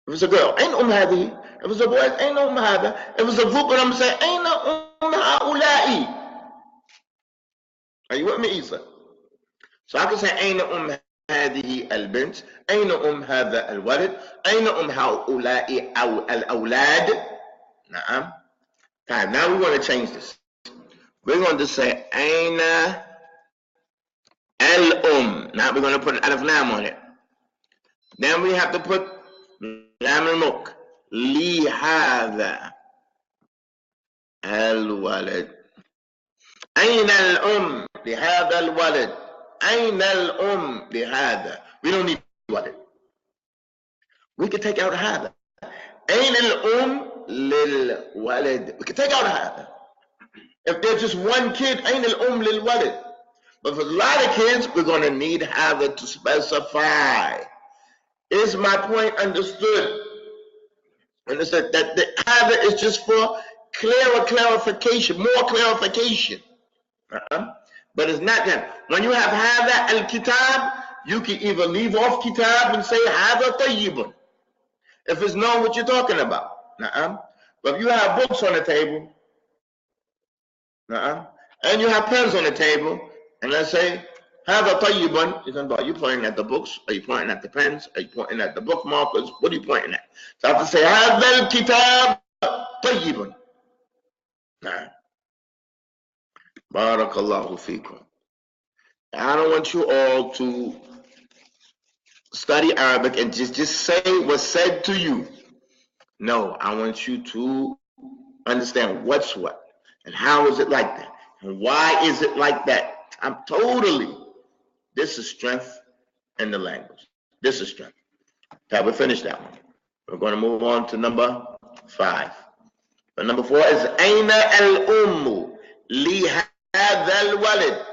If it's a girl, Aina umm hadhi. If it's a boy, Aina umm hadha. If it's a group, I'm say Aina umm haula'i. Are you with me, Isa? So I can say Aina umm هذه البنت أين هذا الولد أين هؤلاء أو الأولاد. نعم. طيب, now we want to change this. We're going to say أين Now we're going to put an alif lam on it. Then we have to put lam al-muk. لهذا الولد. أين لهذا الولد. أين لهذا. We don't need walad. We can take out هذا. أين للولد. We can take out هذا. If there's just one kid, أين للولد. But for a lot of kids, we're going to need هذا to specify. Is my point understood? Understood that the هذا is just for clearer clarification, more clarification. But it's not that. When you have hada al-kitab, you can either leave off kitab and say hada tayyibun, if it's known what you're talking about. But if you have books on the table, and you have pens on the table, and let's say hada tayyibun, you're talking about, are you pointing at the books? Are you pointing at the pens? Are you pointing at the bookmarkers? What are you pointing at? So I have to say hada al-kitab tayyibun. Barakallahu feekum. I don't want you all to study Arabic and just say what's said to you. No, I want you to understand what's what and how is it like that and why is it like that. This is strength in the language. This is strength. Okay, we finished that one. We're going to move on to number 5. But number 4 is Aina al-ummu li hadha al-walid.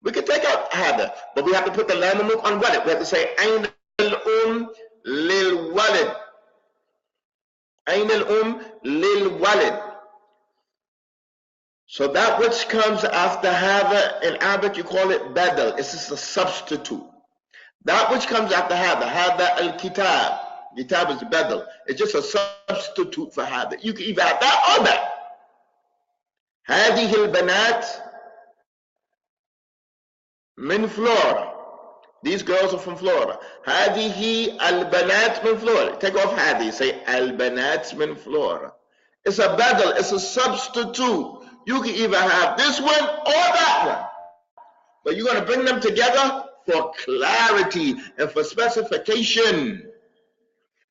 We can take out hada, but we have to put the lam al-mulk on walid. We have to say Aina al-um lil walid. Aina al-um lil walid. So that which comes after hada in Arabic, you call it badal. It's just a substitute. That which comes after hada al-kitab. Kitab is badal. It's just a substitute for hada. You can either have that or that. هذه البنات من Florida. These girls are from Florida. هذه البنات من Florida. Take off هذه. Say البنات من Florida. It's a badal. It's a substitute. You can either have this one or that one. But you're going to bring them together for clarity and for specification.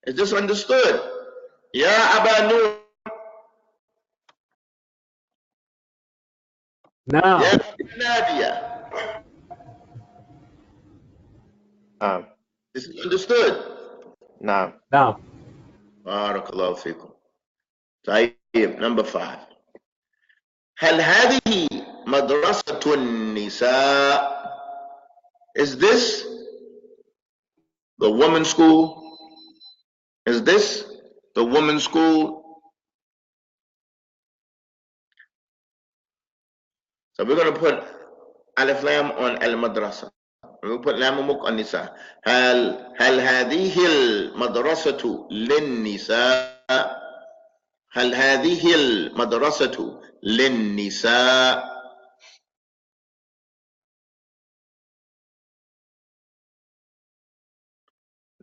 Is this understood? Ya Aba Nur. Now. Ya Nadia. This is understood. Now. Barakallahu fikum. طيب, number 5. هل هذه مدرسة النساء? Is this the women's school? Is this the women's school? So we're going to put alif lam on al-madrasa. We'll put lam muk on nisa. هل هذه المدرسة للنساء? هل هذه المدرسة للنساء؟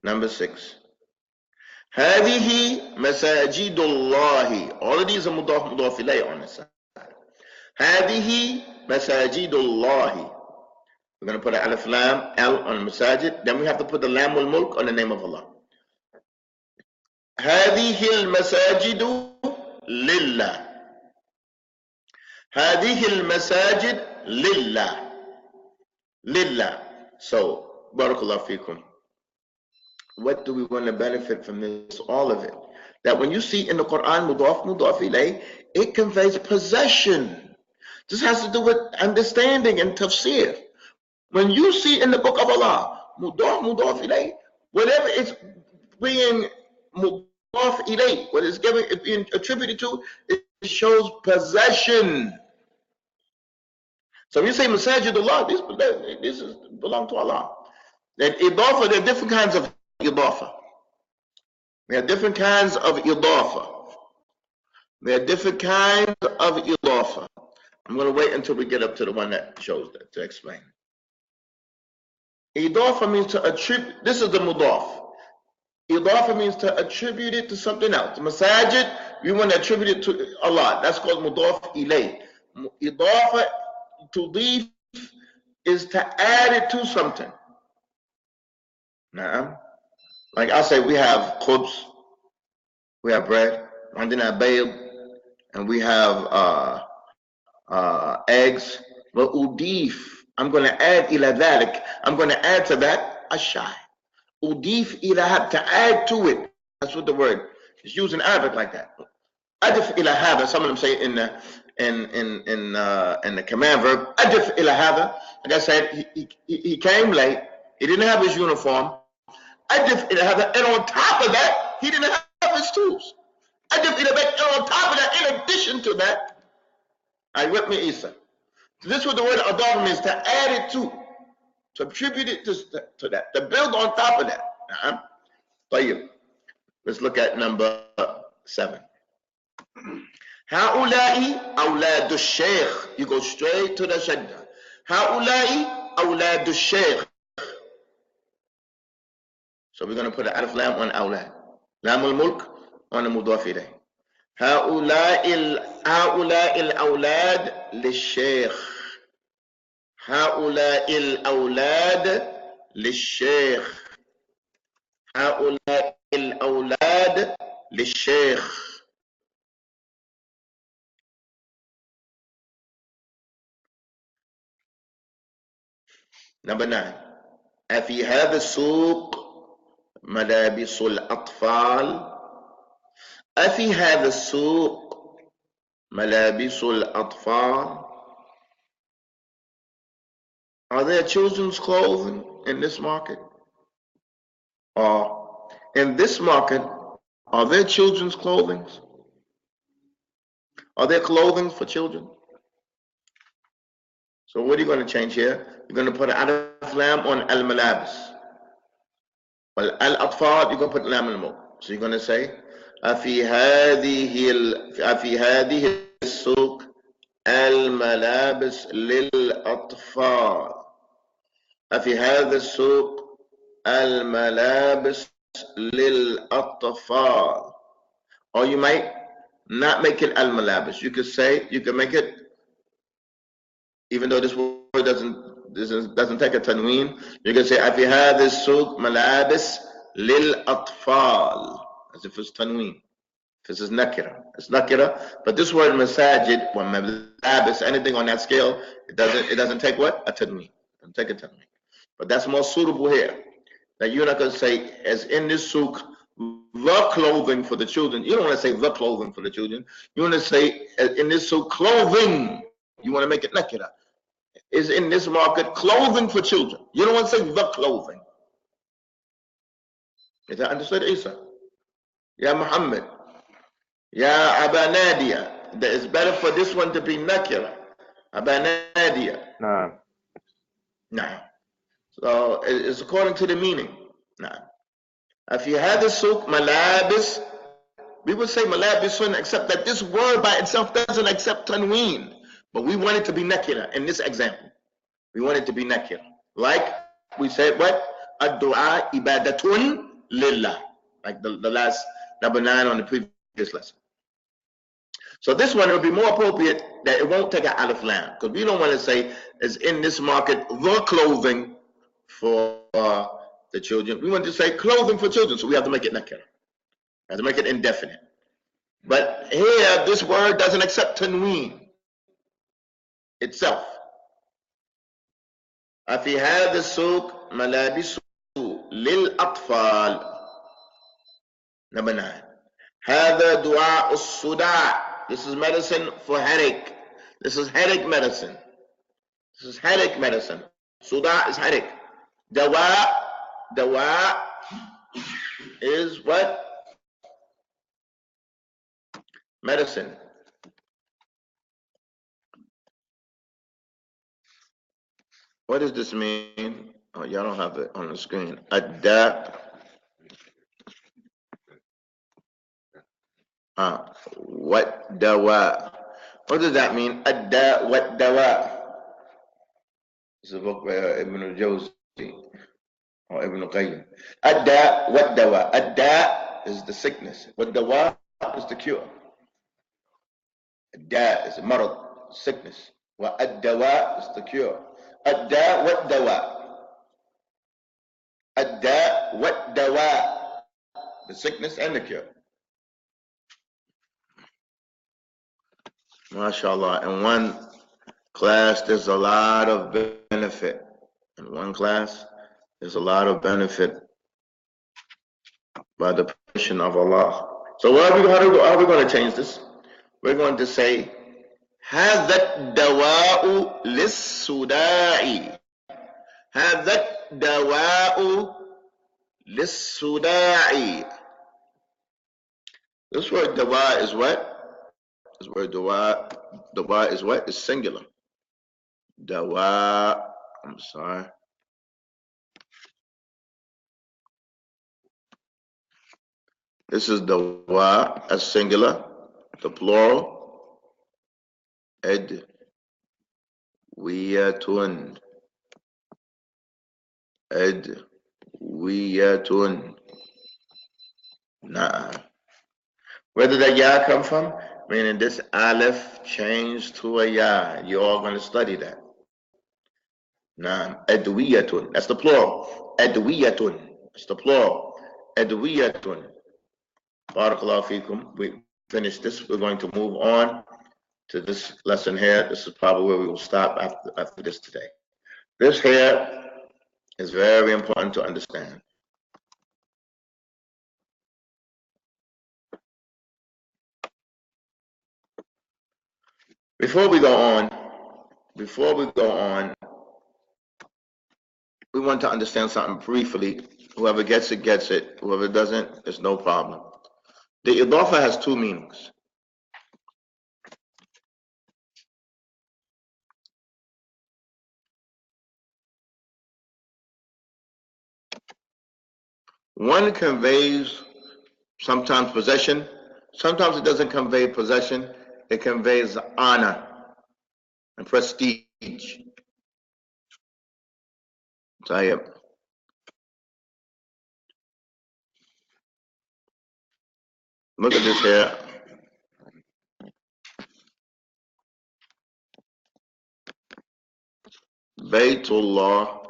Number 6. هذه مساجد الله. All of these are مضاف إليه on the side. هذه مساجد الله. We're going to put an alif lam L on masajid. Then we have to put the lam wal mulk on the name of Allah. هذه المساجد لله. هذه المساجد لله. لله. So, barakallahu fikum. What do we want to benefit from this? All of it. That when you see in the Quran, mudaf ilayh, it conveys possession. This has to do with understanding and tafsir. When you see in the book of Allah, mudaf ilayh, whatever it's being mudaf ilayh, what it's being attributed to, it shows possession. So when you say masajidullah, this belong to Allah. That idafa, there are different kinds of idafa. There are different kinds of idafa. There are different kinds of idafa. I'm going to wait until we get up to the one that shows that to explain. Idafa means to attribute. This is the mudaf. Idafa means to attribute it to something else. Masajid, we want to attribute it to Allah. That's called mudaf ilay. Idafa, tudif, is to add it to something. Like I say, we have khubz, we have bread, and we have eggs. Well, udif, I'm going to add ila dhalik. I'm going to add to that ashay. Udif ila, to add to it. That's what the word is used in Arabic like that. Adif ila hada. Some of them say in the command verb. Adif ila hada. Like I said, he came late. He didn't have his uniform. Adif ila hada. And on top of that, he didn't have his tools. Adif ila bet, and on top of that, in addition to that, I with me Isa. So this is what the word adaf means, to add it to attribute it to that, to build on top of that. طيب. Let's look at number 7. هؤلاء أولاد الشيخ. You go straight to the shadda. هؤلاء أولاد الشيخ. So we're going to put an alif lam on أولاد. لام الملك on المضاف إليه. هؤلاء الأولاد للشيخ. هؤلاء الأولاد للشيخ. هؤلاء الأولاد للشيخ. Number 9. أفي هذا السوق ملابس الأطفال. أفي هذا السوق ملابس الأطفال. Are there children's clothing in this market? Or in this market, are there children's clothing? Are there clothing for children? So what are you going to change here? You're going to put an alif lam on al-malabis. Well, al-atfal, you're going to put lam al-mo. So you're going to say, أفي هذه السوق الملابس للأطفال. أفي هذا السوق الملابس للأطفال. Or you might not make it al-malabis. You could say, you can make it, even though this word doesn't take a tanween, you can say أفي هذا السوق ملابس للأطفال, as if it's tanween. This is nakira. It's nakira, but this word masajid, or malabis, anything on that scale, it doesn't take what? A tanween. It doesn't take a tanween. But that's more suitable here. That you're not going to say, as in this souk, the clothing for the children. You don't want to say the clothing for the children. You want to say, in this souk, clothing. You want to make it nakira. Is in this market clothing for children. You don't want to say the clothing. Is that understood, Isa? Ya Muhammad. Ya Aba Nadia. That it's better for this one to be nakira. Aba Nadia. Nah. Nah. So it's according to the meaning. Nah. If you had the souk malabis, we would say malabisun, except that this word by itself doesn't accept tanween. But we want it to be nakira in this example. We want it to be nakira. Like we said, what? Ad-du'a ibadatun lillah. Like the last number 9 on the previous lesson. So this one, it would be more appropriate that it won't take an alif lam, because we don't want to say, is in this market the clothing for the children. We want to say clothing for children, so we have to make it nakira. We have to make it indefinite. But here, this word doesn't accept tanween itself. أفي هذا السوق ملابس للأطفال. Number 9. هذا دعاء الصداع. This is medicine for headache. This is headache medicine. This is headache medicine. Suda is headache. Dawa is what? Medicine. What does this mean? Oh, y'all don't have it on the screen. Adda. What dawa? What does that mean? Adda what dawa? It's a book by Ibn al-Jawzi or Ibn al-Qayyim. Adda what dawa? Adda is the sickness. What dawa is the cure. Adda is a marad, sickness. Wa ad-dawa is the cure. Adda what dawa? Adda what dawa? The sickness and the cure. MashaAllah. In one class, there's a lot of benefit. In one class, there's a lot of benefit by the permission of Allah. So how are we going to change this? We're going to say, هذا الدواء للصداع. هذا الدواء للصداع. This word dawa is what? This word dawa is what? It's singular. Dawa, I'm sorry. This is dawa as singular. The plural, adwiyatun. Adwiyatun. Nah. Where did that ya come from? Meaning this aleph changed to a ya. You're all going to study that. Nah. Adwiyatun. That's the plural. Adwiyatun. That's the plural. Adwiyatun. Barakallahu feekum. We finished this. We're going to move on to this lesson here. This is probably where we will stop after this today. This here is very important to understand. Before we go on, we want to understand something briefly. Whoever gets it, gets it. Whoever doesn't, it's no problem. The idafa has two meanings. One conveys sometimes possession, sometimes it doesn't convey possession, it conveys honor and prestige. Tayyib. Look at this here. Baytullah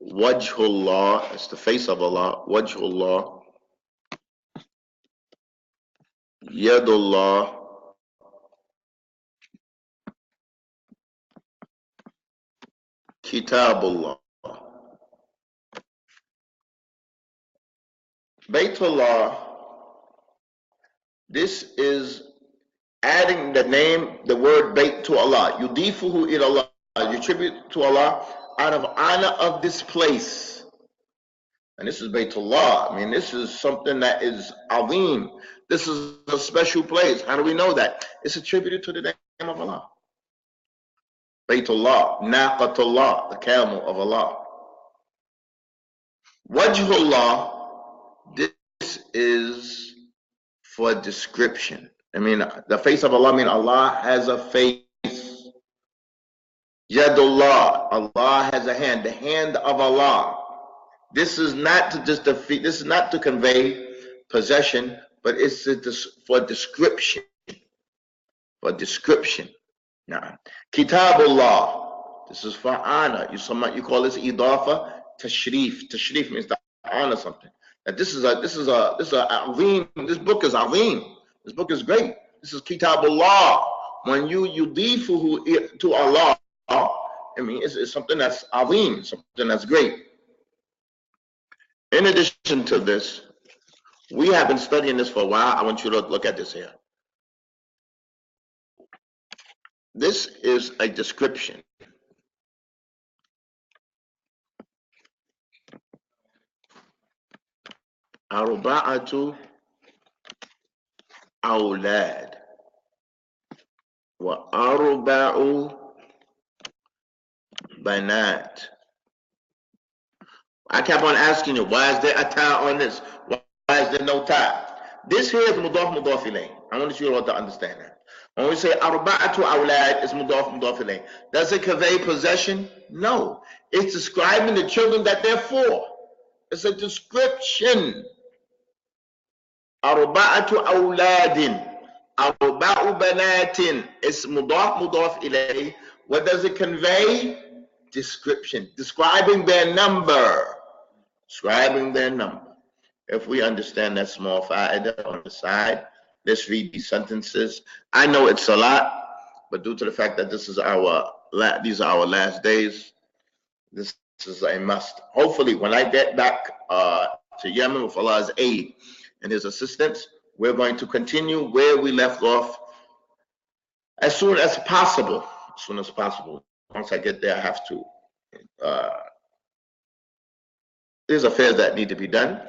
Wajhullah, it's the face of Allah. Wajhullah Yadullah Kitabullah. Baytullah, this is adding the word Bayt to Allah. Yudifuhu ila Allah. You attribute to Allah out of honor of this place. And this is Baytullah. I mean, this is something that is azim. This is a special place. How do we know that? It's attributed to the name of Allah. Baytullah, Naqatullah, the camel of Allah. Wajhullah, this is for description. I mean, the face of Allah, I mean, Allah has a face. Yadullah, Allah has a hand, the hand of Allah. This is not to just defeat, this is not to convey possession, but it's for description. For description. Now, Kitabullah, this is for honor. You call this idafa tashrif. Tashrif means to honor something. Now, this book is azim. This book is great. This is Kitabullah. When you yudifuhu to Allah, I mean, it's something that's azim, something that's great. In addition to this, we have been studying this for a while. I want you to look at this here. This is a description. Arba'atu awlad wa arba'u banat. I kept on asking you, why is there a ta on this? Why is there no ta? This here is mudaf ilayh. I want you all to understand that. When we say arba'atu awlad, it's mudaf ilayh. Does it convey possession? No. It's describing the children that they're for. It's a description. Arba'atu awladin. Arba'u banatin. It's mudaf ilayh. What does it convey? Description. Describing their number. Describing their number. If we understand that small fa'idah on the side, let's read these sentences. I know it's a lot, but due to the fact that these are our last days, this is a must. Hopefully, when I get back to Yemen with Allah's aid and His assistance, we're going to continue where we left off as soon as possible. As soon as possible. Once I get there, I have to there's affairs that need to be done.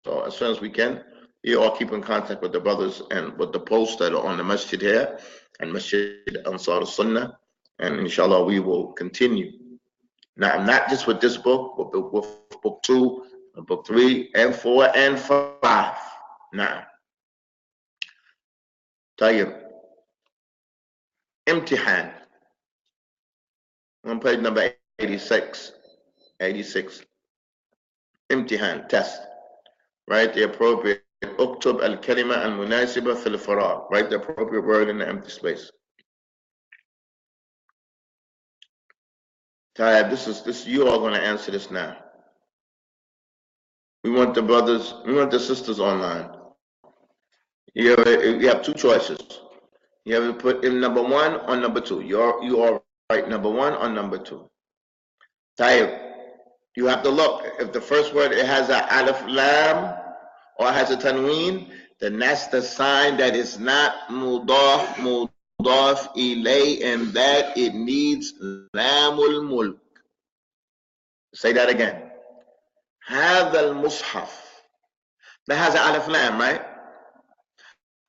So as soon as we can, you all keep in contact with the brothers and with the posts that are on the masjid here and Masjid Ansar al-Sunnah. And inshallah, we will continue. Now, not just with this book, but with book 2, book 3, and 4, and 5. Now, طيب. Imtihan. On page number 86. 86. Imtihan, test. Write the appropriate اكتب الكلمة المناسبة في الفراغ. Write the appropriate word in the empty space. Taib, this you are going to answer this now. We want the brothers, we want the sisters online. You have two choices. You have to put in number 1 or number 2. You are right, number 1 or number 2. Taib, you have to look. If the first word it has a alif lam or has a tanween, then that's the sign that it's not mudaf ilay, and that it needs lamul mulk. Say that again. هذا المصحف. That has an alif lam, right?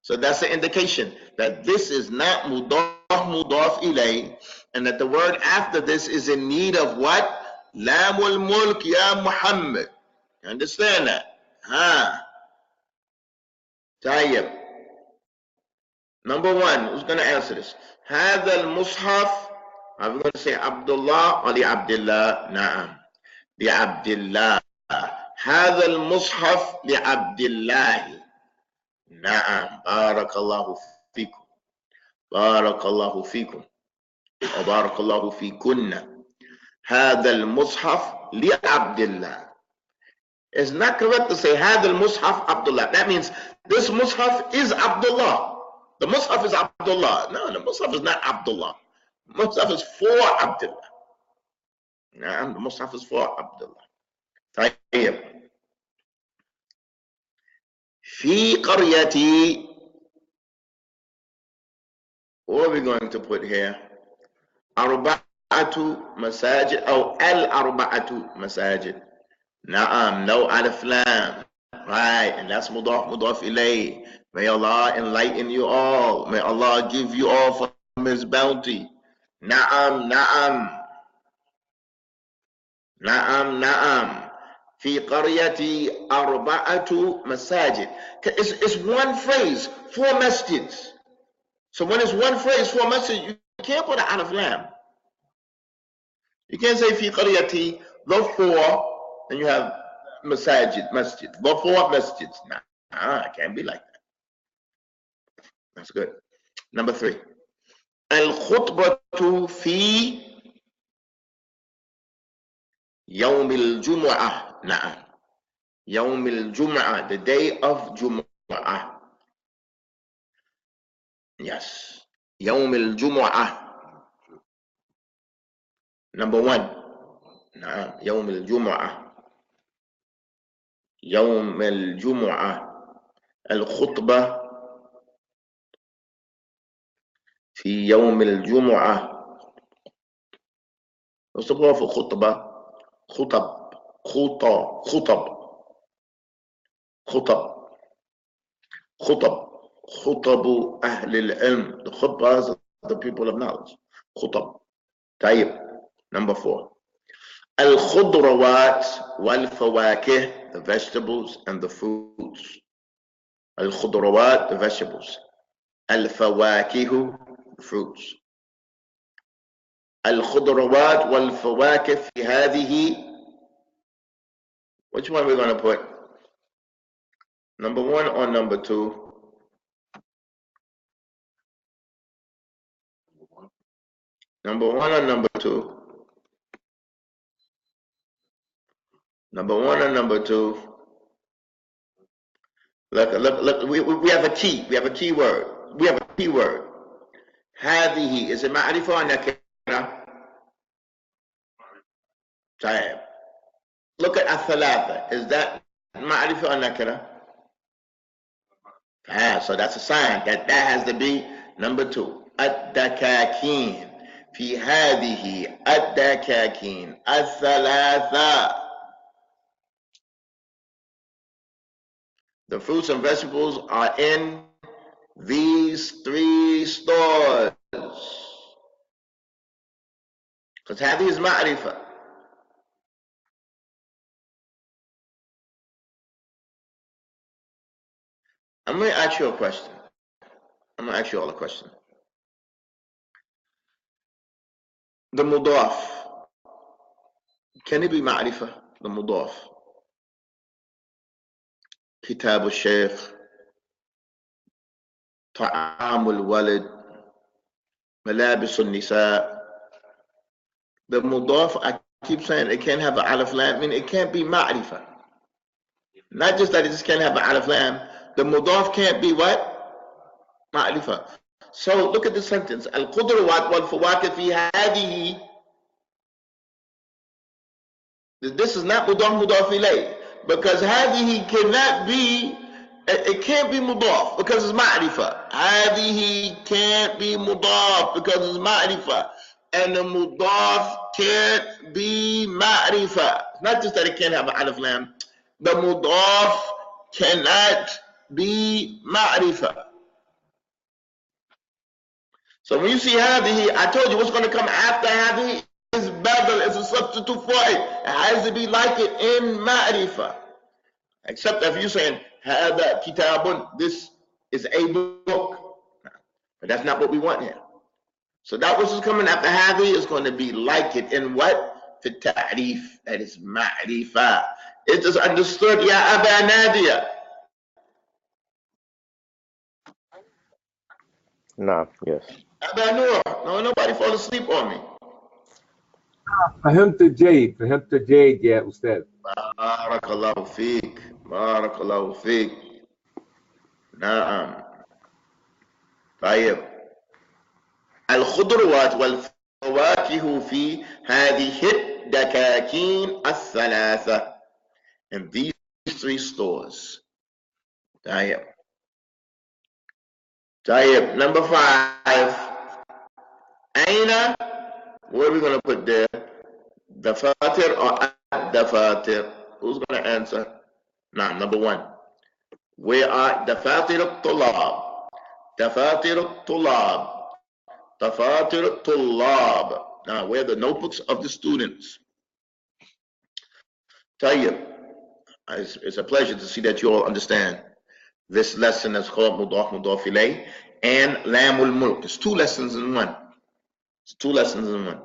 So that's an indication that this is not mudaf ilay, and that the word after this is in need of what? Lamul mulk ya Muhammad. Understand that? Tayyib. Number 1, who's going to answer this? هذا المصحف. Are we going to say Abdullah or the Abdullah? Na'am. The Abdullah. هذا المصحف لعبد الله. نعم. بارك الله فيكم. بارك الله فيكم. وبارك الله فيكن. هذا المصحف لعبد الله. It's not correct to say هذا المصحف Abdullah. That means this mushaf is Abdullah. The mushaf is Abdullah. No, the mushaf is not Abdullah. The mushaf is for Abdullah. No, the mushaf is for Abdullah. طيب. في قريتي. What are we going to put here? أربعة مساجد أو الأربعة مساجد. Na'am, no alif lam. Right, and that's mudaf ilay. May Allah enlighten you all. May Allah give you all from His bounty. Na'am, na'am. Na'am, na'am. Fi qaryati arba'atu masajid. It's one phrase, 4 masjids. So when it's one phrase, 4 masjids, you can't put an alif lam. You can't say fi qaryati, the 4, and you have masjid, the 4 masjids. Nah, it can't be like that. That's good. Number 3. Al-khutbatu fi yawm al-jum'ah. Na'am. Yawm al-jum'ah, the day of Jum'ah. Yes. Yawm al-jum'ah. Number 1. Na'am. Yawm al-jum'ah. يوم الجمعة. الخطبة في يوم الجمعة. What's the word for خطبة? خطب. خطب أهل العلم. The khutbahs of the people of knowledge. خطب. طيب. Number 4. الخضروات والفواكه, the vegetables and the fruits. الخضروات, the vegetables. الفواكه, the fruits. الخضروات والفواكه في هذه. Which one we're going to put? Number 1 or number 2? Number 1 or number 2? Number 1 or number 2? Look, we have a key. We have a key word. We have a key word. هذه, is it معرفة or nakira? طيب. Look at الثلاثة. Is that معرفة or nakira? So that's a sign that has to be number 2. الدكاكين. في هذه الدكاكين الثلاثة. The fruits and vegetables are in these 3 stores. Because هذه is ma'rifah. I'm going to ask you a question. I'm going to ask you all a question. The mudaf, can it be ma'rifah? The mudaf. Kitab al-Shaykh, Ta'am al-Walid, Malabis al-Nisa. The mudaf, I keep saying it can't have an alif lam, meaning it can't be ma'rifah. Not just that it just can't have an alif lam, the mudaf can't be what? Ma'rifah. So look at the sentence. Al-Qudrawat wal-Fawakid fi hadihi. This is not mudaf ilayh. Because hadihi cannot be, it can't be mudaf because it's ma'rifah. Hadihi can't be mudaf because it's ma'rifah. And the mudaf can't be ma'rifah. Not just that it can't have an alif lam. The mudaf cannot be ma'rifah. So when you see hadihi, I told you what's going to come after hadihi is badal, is a substitute for it. It has to be like it in ma'rifah. Except if you're saying, hada kitabun, this is a book. But that's not what we want here. So that which is coming after hadihi is going to be like it in what? The ta'rif, that is ma'rifah. It is understood, ya Aba Nadia. Nah, yes. Aba Noor, no, nobody fall asleep on me. فهمت جيد يا أستاذ. بارك الله فيك بارك الله فيك. نعم. طيب. الخضروات والفواكه في هذه الدكاكين الثلاثة. In these 3 stores. طيب. طيب. Number 5. أين? What are we going to put there? Dafatir or ad-dafatir? Who's going to answer? Now, number 1. Where are Dafatir al-Tulab? Dafatir al-Tulab. Dafatir al-Tulab. Now, where are the notebooks of the students? Tayyib. It's a pleasure to see that you all understand this lesson that's called Mudaf Mudaf Ilayh and Lamul Mulk. It's 2 lessons in one. It's 2 lessons in one.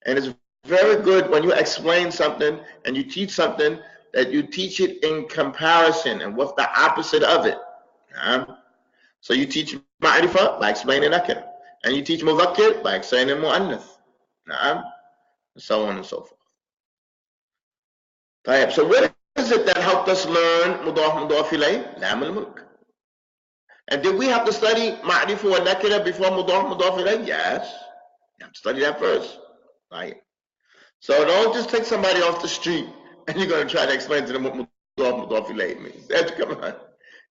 And it's very good when you explain something and you teach something that you teach it in comparison and what's the opposite of it. So you teach Ma'rifah by explaining Nakir. And you teach Mudhakkir by explaining Mu'annath. And so on and so forth. So what is it that helped us learn Mudaf Mudaf Ilayh? Lam al-Mulk. And did we have to study Ma'rifah wa Nakira before Mudaf Mudaf Ilayh? Yes. You have to study that first. Right. So don't just take somebody off the street and you're going to try to explain to them what Mudaf Mudaf Ilayh means. Come on.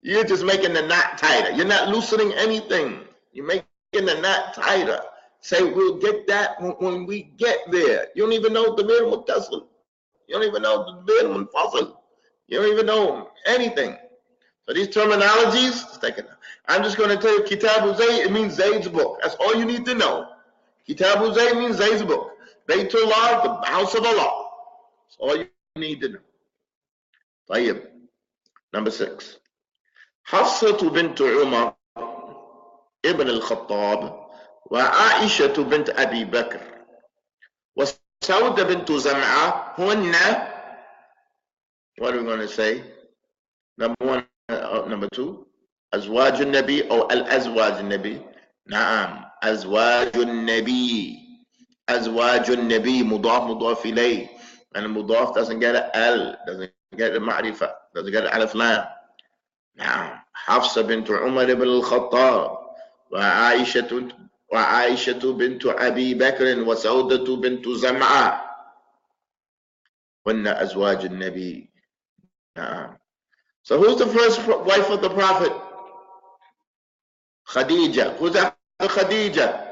You're just making the knot tighter. You're not loosening anything. You're making the knot tighter. Say, we'll get that when we get there. You don't even know the Damir Muttasil. You don't even know the Damir Munfasil. You don't even know anything. So these terminologies, I'm just going to tell you, Kitabu Zayd, it means Zayd's book. That's all you need to know. Kitabu Zayd means Zayd's book. Baytullah, the house of Allah. That's all you need to know. Tayyib. Number 6. Hafsatu bint Umar ibn al-Khattab wa Aisha bint Abi Bakr wa Sauda bint Zam'a hunna. What are we going to say? Number 1, number 2. Azwaj al-Nabi or al-Azwaj al-Nabi. Naam. Azwaj al-Nabi. Azwaj al-Nabi. Mudaf mudaf ilayh. And the mudaf doesn't get an L, doesn't get a ma'rifah, doesn't get an alif lam. Now, Hafsa bint Umar ibn al-Khattab wa Aisha bint Abi Bakr wa Sauda bint Zam'a. Hunna azwaj al-Nabi. So who's the first wife of the Prophet? Khadija. Who's after Khadija?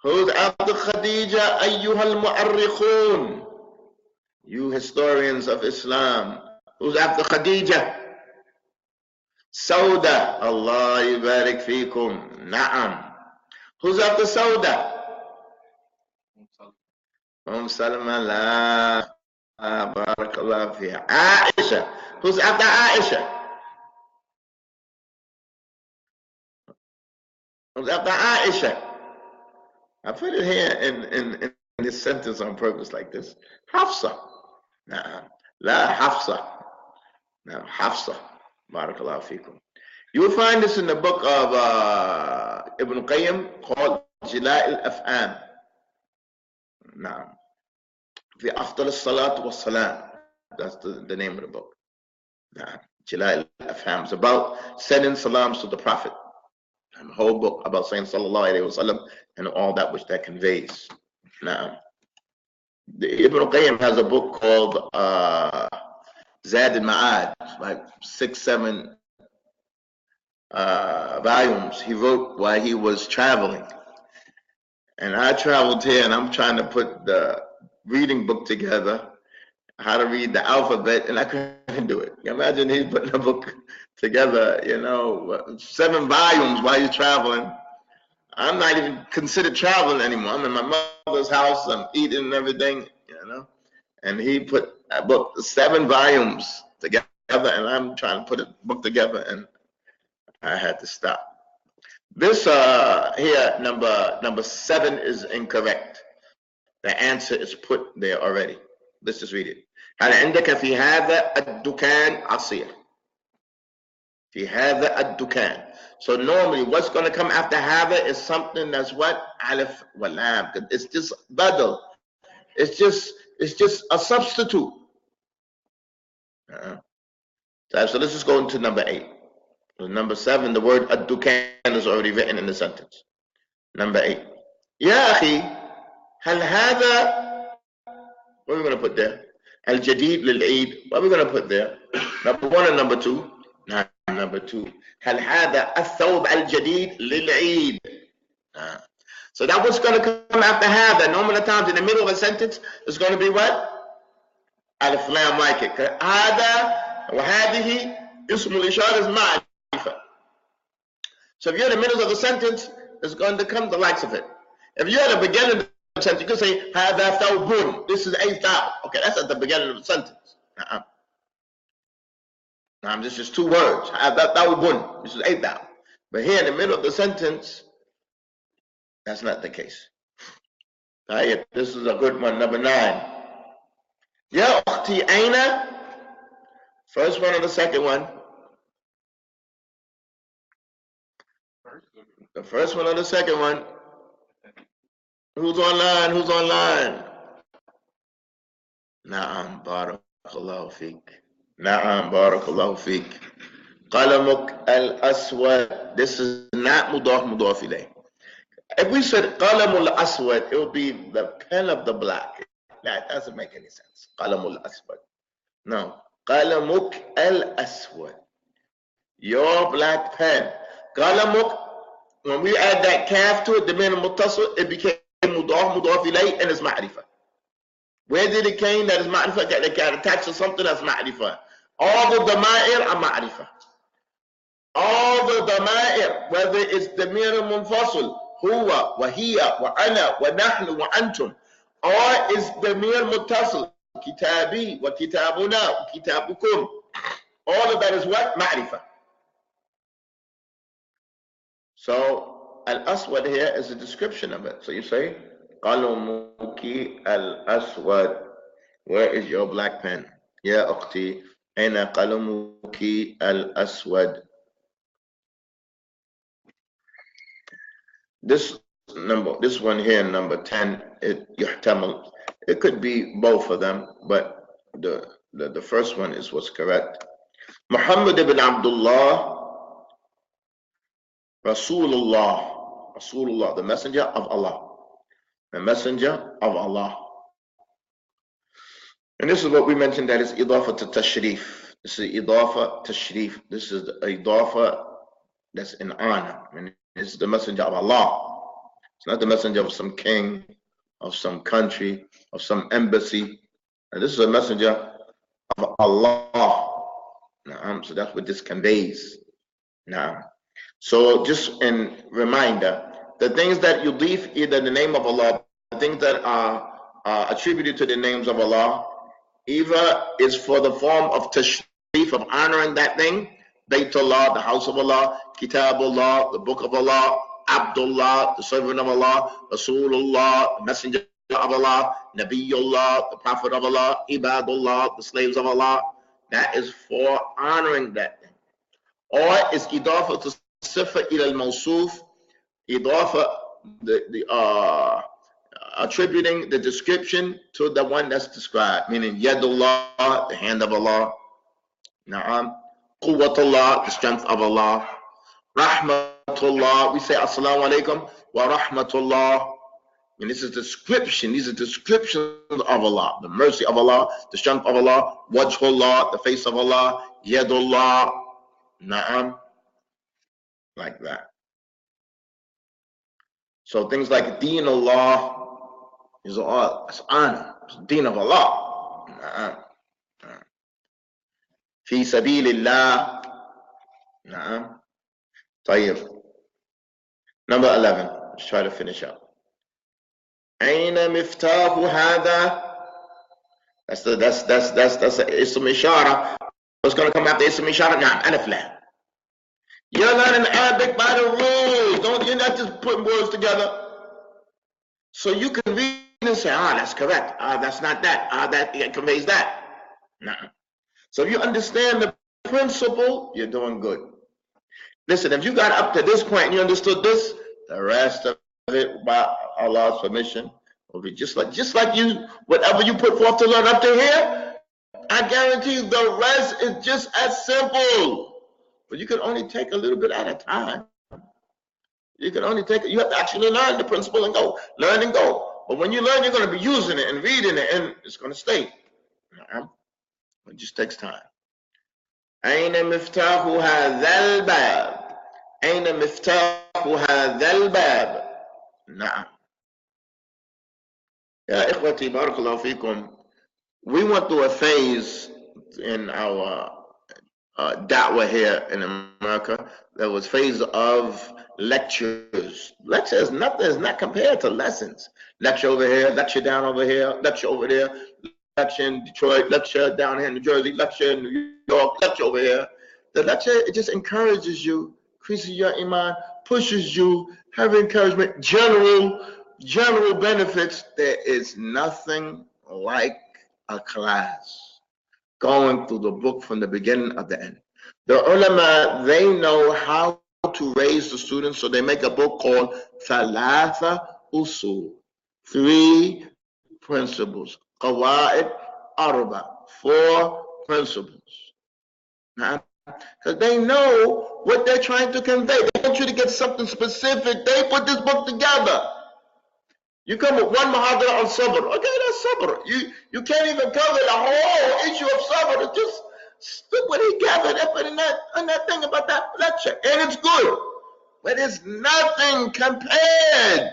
Who's after Khadija? Ayyuha al-mu'arrikhun. You historians of Islam. Who's after Khadija? Sauda. Allah yubarik fikum. Na'am. Who's after Sauda? Salma la. Barakallah fiha. Aisha. Who's after Aisha? Who's after Aisha? I put it here in this sentence on purpose like this. Hafsa. Nah. La Hafsa. Now Hafsa. Barakallah fikum. You will find this in the book of Ibn Qayyim called Jila' al-Af'am. Now, fi afdal as-salat wa salam. That's the name of the book. Now, Jila' al-Af'am is about sending salams to the Prophet. And the whole book about saying sallallahu alayhi wa sallam and all that which that conveys. Now, Ibn Qayyim has a book called Zad al-Ma'ad, like 6-7 volumes he wrote while he was traveling. And I traveled here and I'm trying to put the reading book together, how to read the alphabet, and I couldn't do it. Imagine he's putting a book together, 7 volumes while you're traveling. I'm not even considered traveling anymore. I'm in my mother's house, I'm eating and everything, And he put a book, 7 volumes together, and I'm trying to put a book together, and I had to stop. This here, number 7 is incorrect. The answer is put there already. Let's just read it. هل عندك في هذا الدكان عصير؟ في هذا الدكان. So normally what's going to come after هذا is something that's what? Alif walam. It's just badal. It's just a substitute. So let's just go into number 8. Number 7, the word ad-dukan is already written in the sentence. Number 8. Ya akhi, hal hada, what are we going to put there? Al-jadid lil-eid, what are we going to put there? Number 1 and number 2? No, number 2. Hal hada al-thawb al-jadid lil-eid. So that what's going to come after hada. Normal times in the middle of a sentence is going to be what? Alif lam like it. Hada wa hadihi ismul ishar is ma'rifah. So if you're in the middle of the sentence, it's going to come the likes of it. If you're at the beginning of the sentence, you can say hada thawbun. This is a thou. Okay, that's at the beginning of the sentence. Now this is 2 words. Hada thawbun. This is a thou. But here in the middle of the sentence, that's not the case. This is a good one. Number 9. Ya ukhti aina. First one or the second one? The first one or the second one? Who's online? Who's online? Na'am, barakallahu feek. Na'am, barakallahu feek. Qalamuk al-aswad. This is not mudaf ilayh. If we said qalamul aswad, it would be the pen of the black. That doesn't make any sense. Qalamul aswad. No. Qalamuk al-aswad. Your black pen. Qalamuk, when we add that kaf to it, the min al-muttasil, it became mudaf ilayh, and it's ma'rifah. Where did it came that is ma'rifah? That can attach to something that's ma'rifah. All the dama'ir are ma'rifah. All the dama'ir, whether it's the min al-munfasil, huwa, wa hiya, wa ana, wa nahnu, wa antum, or is the min al-muttasil, kitabi, wa kitabuna, wa kitabukum. All of that is what? Ma'rifah. So, al-aswad here is a description of it. So you say, qalumuki al-aswad. Where is your black pen? Ya ukhti, aina qalumuki al-aswad. This one here, number 10, it could be both of them, but the first one is what's correct. Muhammad ibn Abdullah, Rasulullah, the messenger of Allah. The messenger of Allah. And this is what we mentioned, that is idafa to tashrif. This is idafa tashrif. This is the idafa that's in honor. And this is the messenger of Allah. It's not the messenger of some king, of some country, of some embassy. And this is a messenger of Allah. So that's what this conveys. Now, so just in reminder, the things that you leave either the name of Allah, the things that are attributed to the names of Allah, either is for the form of tashrif, of honoring that thing, Baytullah, the house of Allah, Kitabullah, the book of Allah, Abdullah, the servant of Allah, Rasulullah, the messenger of Allah, Nabiullah, the prophet of Allah, Ibadullah, the slaves of Allah. That is for honoring that thing. Or is idafa to sifa ila al-mawsuf, idafa, attributing the description to the one that's described, meaning Yadullah, the hand of Allah, Na'am, Quwwatullah, the strength of Allah, Rahmatullah, we say Assalamu alaikum wa rahmatullah, and this is description, these are descriptions of Allah, the mercy of Allah, the strength of Allah, Wajhullah, the face of Allah, Yadullah, Na'am, like that. So things like Deen Allah is all, it's honor, it's Deen of Allah. Na'am. Fi sabilillah. Na'am. Tayyib. Number 11. Let's try to finish up. Aina miftahu hada. That's the ism ishara. What's going to come after ism ishara? Na'am. Alif lam. You're learning Arabic by the rules. You're not just putting words together. So you can read and say, that's correct. That's not that. That conveys that. No. So if you understand the principle, you're doing good. Listen, if you got up to this point and you understood this, the rest of it, by Allah's permission, will be just like you, whatever you put forth to learn up to here, I guarantee you the rest is just as simple. But you can only take a little bit at a time. You can only take it. You have to actually learn the principle and go. Learn and go. But when you learn, you're going to be using it and reading it, and it's going to stay. It just takes time. أين مفتاح هذا الباب؟ أين مفتاح هذا الباب؟ نعم. يا إخوتي بارك الله فيكم. We went through a phase in our da'wah here in America. There was phase of lectures. Lectures, nothing is not compared to lessons. Lecture over here, lecture down over here, lecture over there, lecture in Detroit, lecture down here in New Jersey, lecture in New York, lecture over here. The lecture, it just encourages you, increases your iman, pushes you, have encouragement, general benefits. There is nothing like a class going through the book from the beginning of the end. The ulama, they know how to raise the students, so they make a book called Thalatha Usul, 3 principles, Qawaid Arba, 4 principles. Because they know what they're trying to convey. They want you to get something specific. They put this book together. You come with one muhadara on sabr. Okay, that's sabr. You can't even cover the whole issue of sabr. Just look what he gathered up in that thing about that lecture. And it's good. But it's nothing compared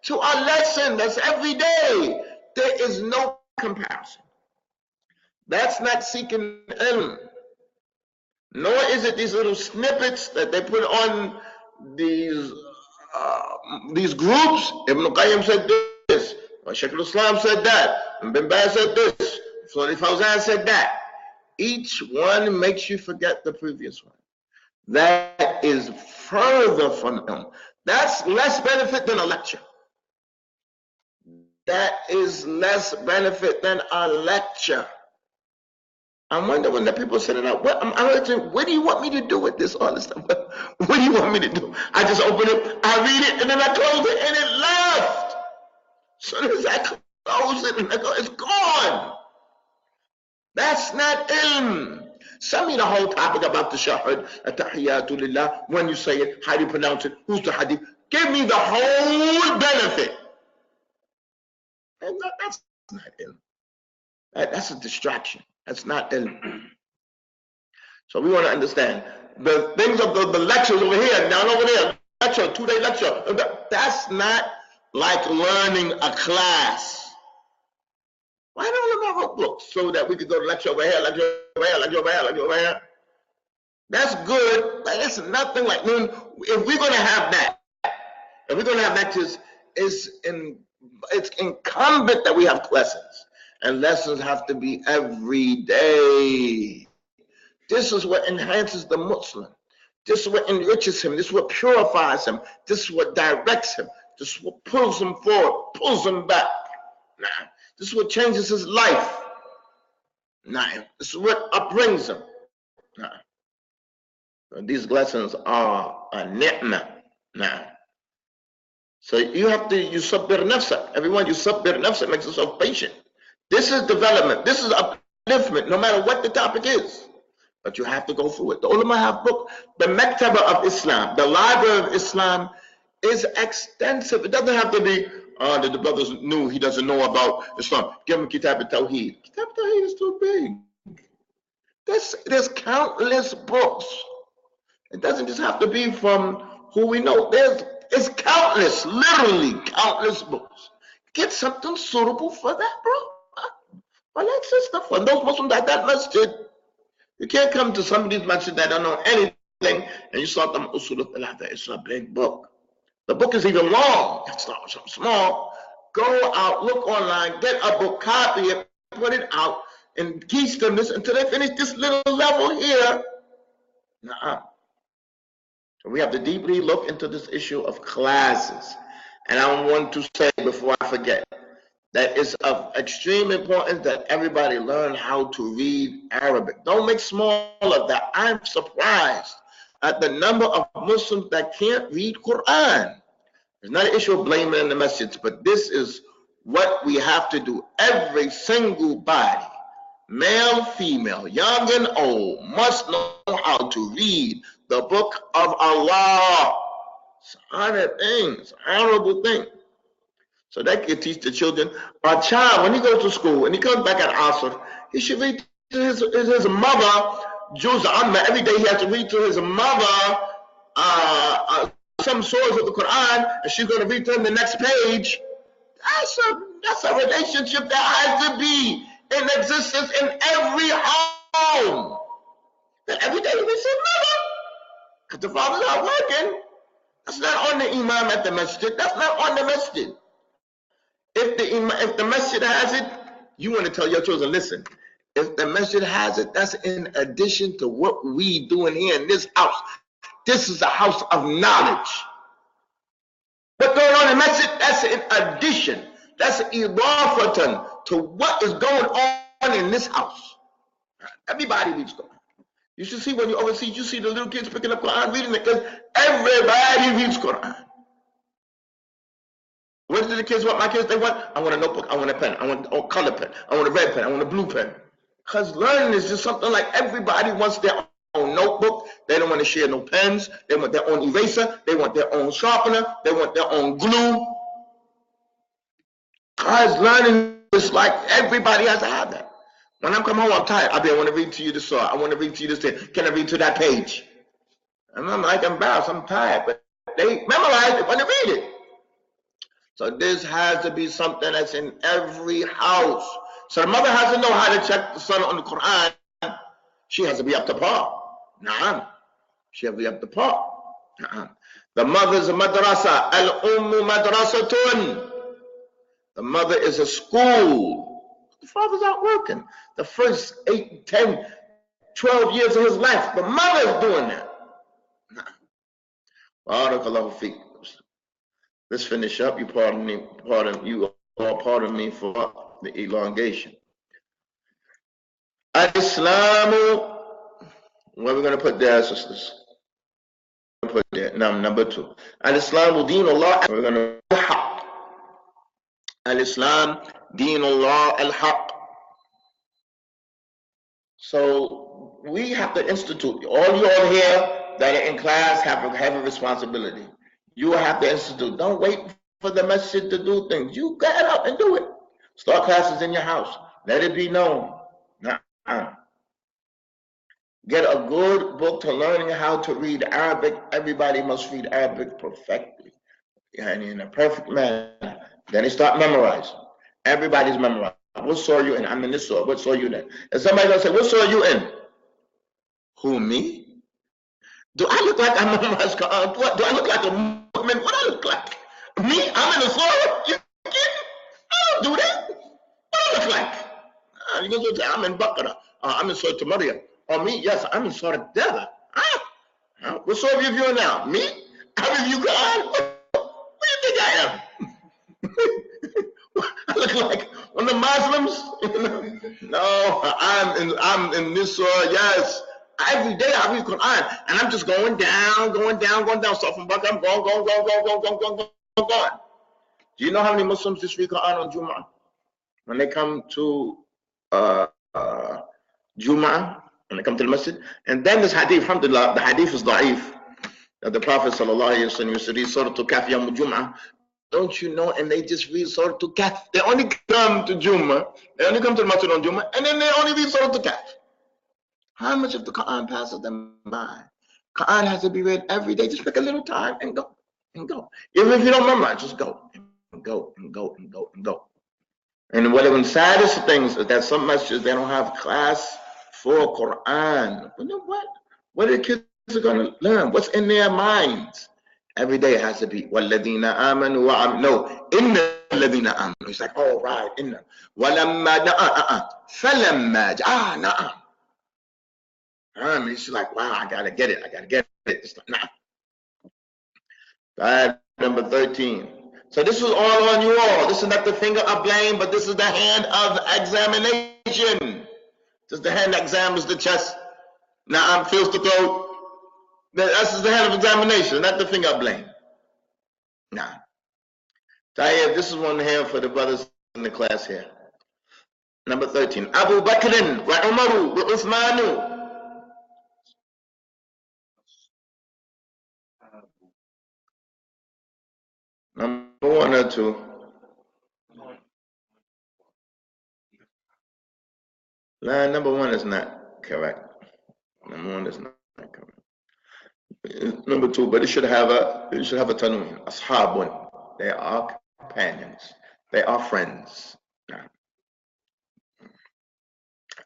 to our lesson that's every day. There is no comparison. That's not seeking ilm. Nor is it these little snippets that they put on these groups. Ibn Qayyim said this, Sheikh Islam said that, and Bin Baz said this, Flori Fawzan said that. Each one makes you forget the previous one. That is further from them. That's less benefit than a lecture. That is less benefit than a lecture. I wonder when the people sitting up, what do you want me to do with this, all this stuff? What do you want me to do? I just open it, I read it, and then I close it, and it left. So as I close it, and I go, it's gone. That's not ilm. Send me the whole topic about the shahad, at-tahiyyatu lillah, when you say it, how do you pronounce it, who's the hadith. Give me the whole benefit. And that's not ilm. That's a distraction. That's not ilm. So we want to understand the things of the lectures over here, down over there, lecture, 2-day lecture. That's not like learning a class. Why don't we have books so that we could go to lecture over here, lecture over here, lecture over here, lecture over here? That's good, but it's nothing like, if we're going to have that, it's incumbent that we have lessons. And lessons have to be every day. This is what enhances the Muslim. This is what enriches him. This is what purifies him. This is what directs him. This is what pulls him forward, pulls him back. This is what changes his life. This is what upbrings him. These lessons are a ni'mah. So you have to yusabbir nafsa. Everyone, yusabbir nafsa, makes yourself patient. This is development. This is upliftment, no matter what the topic is. But you have to go through it. The ulama have book, the Maktaba of Islam, the library of Islam is extensive. It doesn't have to be, that the brothers knew he doesn't know about Islam. Give him Kitab al-Tawheed. Kitab al-Tawheed is too big. There's countless books. It doesn't just have to be from who we know. It's countless, literally countless books. Get something suitable for that, bro. Well, that's just stuff for those Muslims that masjid. You can't come to somebody's masjid that don't know anything and you start them usul al-thalatha. It's a big book. The book is even long. It's not something small. Go out, look online, get a book, copy it, put it out, and teach them this until they finish this little level here. So we have to deeply look into this issue of classes. And I want to say before I forget, that it's of extreme importance that everybody learn how to read Arabic. Don't make small of that. I'm surprised at the number of Muslims that can't read Quran. It's not an issue of blaming the message, but this is what we have to do. Every single body, male, female, young and old, must know how to read the book of Allah. It's an honored thing. It's an honorable thing. So that can teach the children. Our child, when he goes to school and he comes back at Asr, he should read to his mother, Juz Amma. Every day he has to read to his mother some surahs of the Quran, and she's going to read to him the next page. That's a relationship that has to be in existence in every home. That every day he reads to his mother, because the father's not working. That's not on the imam at the masjid. That's not on the masjid. If the masjid has it, you want to tell your children, listen, if the masjid has it, that's in addition to what we doing here in this house. This is a house of knowledge. What's going on in the masjid, that's in addition. That's idafatan to what is going on in this house. Everybody reads Quran. You should see when you overseas, you see the little kids picking up Quran, reading it, because everybody reads Quran. What do the kids want? My kids, they want, I want a notebook, I want a pen, I want a color pen, I want a red pen, I want a blue pen. Because learning is just something like everybody wants their own notebook. They don't want to share no pens. They want their own eraser. They want their own sharpener. They want their own glue. Because learning is like everybody has to have that. When I come home, I'm tired. I want to read to you this surah. I want to read to you this thing. Can I read to that page? And I'm like embarrassed. I'm tired. But they memorize it when they read it. So this has to be something that's in every house. So the mother has to know how to check the son on the Quran. She has to be up to par. She has to be up to par. The mother is a madrasa. Al-ummu madrasatun. The mother is a school. The father's out working. The first 8, 10, 12 years of his life, the mother is doing that. Barakallahu feek. Let's finish up. You pardon me for the elongation. Al-Islamu, what we're going to put there, sisters? Put there. Number 2. Al-Islamu Deenullah. We're going to al-Haq. Al-Islam Deenullah al-Haq. So we have to institute. All you all here that are in class have a responsibility. You have to institute. Don't wait for the masjid to do things. You get up and do it. Start classes in your house. Let it be known. Get a good book to learning how to read Arabic. Everybody must read Arabic perfectly and in a perfect manner. Then they start memorizing. Everybody's memorizing. What surah you in? I'm in this surah. What surah you in? And somebody gonna say, what surah you in? Who, me? Do I look like I'm a Quran? What do I look like a Mu'min? What do I look like? Me? I'm in the Surah? You kidding? I don't do that. What do I look like? You go say I'm in Baqarah. I'm in Surah Maryam. Or me? Yes, I'm in Surah Deva. What surah are you viewing now? Me? I review Quran? What do you think I am? I look like one of the Muslims? No, I'm in this surah, yes. Every day I read Quran, and I'm just going down. So from Baqarah, I'm going. Do you know how many Muslims just read Quran on Jumu'ah? When they come to Jumu'ah, when they come to the masjid. And then this hadith, alhamdulillah, the hadith is da'if. That the Prophet sallallahu alayhi wa sallam used to read Surah Al-Kahf Yawm Jumu'ah. Don't you know? And they just read Surah Al-Kahf. They only come to Jumu'ah. They only come to the masjid on Jumu'ah. And then they only read Surah Al-Kahf. How much of the Quran passes them by? Quran has to be read every day. Just pick a little time and go. Even if you don't memorize, just go. And go. And one of the saddest things is that some masjids, they don't have class for Quran. But then what are the kids are going to learn? What's in their minds? Every day it has to be وَالَّذِينَ آمَنُوا No, إِنَّ الَّذِينَ آمَنُوا. It's like, oh, right, إِنَّ وَلَمَّا فَلَمَّا نَعَمْ. It's like, wow, I gotta get it. It's like, nah. Ayat number 13. So this is all on you all. This is not the finger of blame, but this is the hand of examination. This is the hand that examines the chest. Now feels the throat. This is the hand of examination, not the finger of blame. Nah. Tayyib, this is one hand for the brothers in the class here. Number 13. Abu Bakr wa Umaru wa Uthmanu. Number 1 or 2? No, number 1 is not correct. Number 1 is not correct. Number 2, but it should have a tanween. Ashabun. They are companions. They are friends.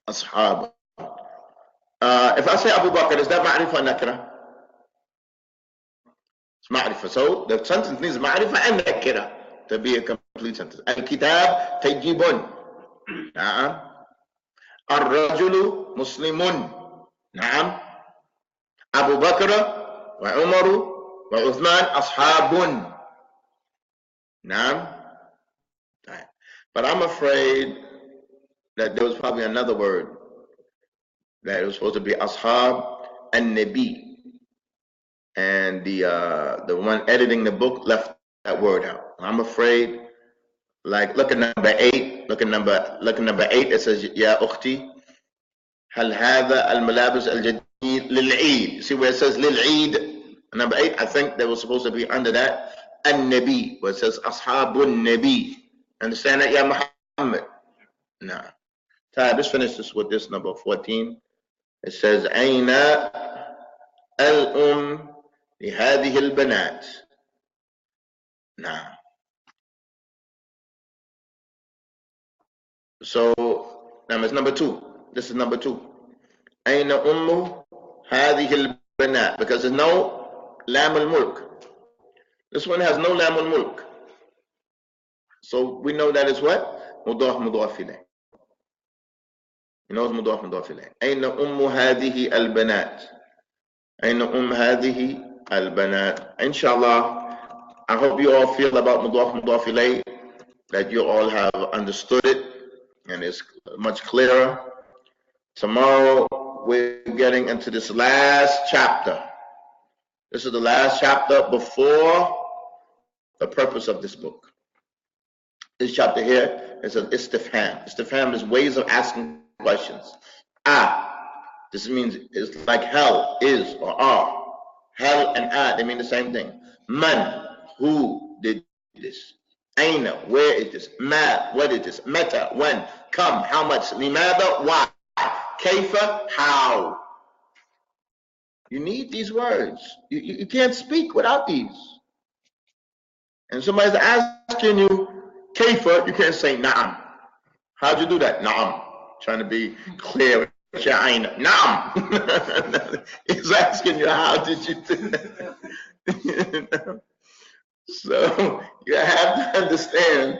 Ashab. If I say Abu Bakr, is that ma'rifah or nakira? It's ma'rifah. So the sentence needs ma'rifah and nakira to be a complete sentence. Al-kitab tayyibun. Na'am. Ar-rajulu muslimun. Na'am. Abu Bakr wa Umaru wa Uthman ashabun. Na'am. But I'm afraid that there was probably another word that it was supposed to be ashab and nabi. And the one editing the book left that word out. I'm afraid, like look at number 8. Look at number 8. It says Ya ukhti hal hadha al malabis al jadid lil Eid. See where it says lil Eid? Number 8, I think that was supposed to be under that an nabi, where it says ashabun nabi. Understand that, Ya Muhammad? No. Let's finish this with this number 14. It says Aina al لهذه البنات. Now, so now it's number 2. This is number 2. أين أم هذه البنات? Because there's no lam al-mulk. This one has no lam al-mulk. So we know that is what? مضاف مضاف إليه. You know it's مضاف مضاف إليه. أين أم هذه البنات? أين أم هذه البنات? Inshallah, I hope you all feel about مضاف مضاف إليه, that you all have understood it and it's much clearer. Tomorrow we're getting into this last chapter. This is the last chapter before the purpose of this book. This chapter here is an istifham. Istifham is ways of asking questions. This means it's like hell, is, or are. Hell and they mean the same thing. Man, who did this? Aina, where is this? Ma, what is this? Meta, when? Come, how much? Limada, why? Kaifa, how? You need these words. You can't speak without these. And somebody's asking you, Kaifa, you can't say na'am. How'd you do that? Na'am. Trying to be clear China. Naam. He's asking you, how did you do that? So you have to understand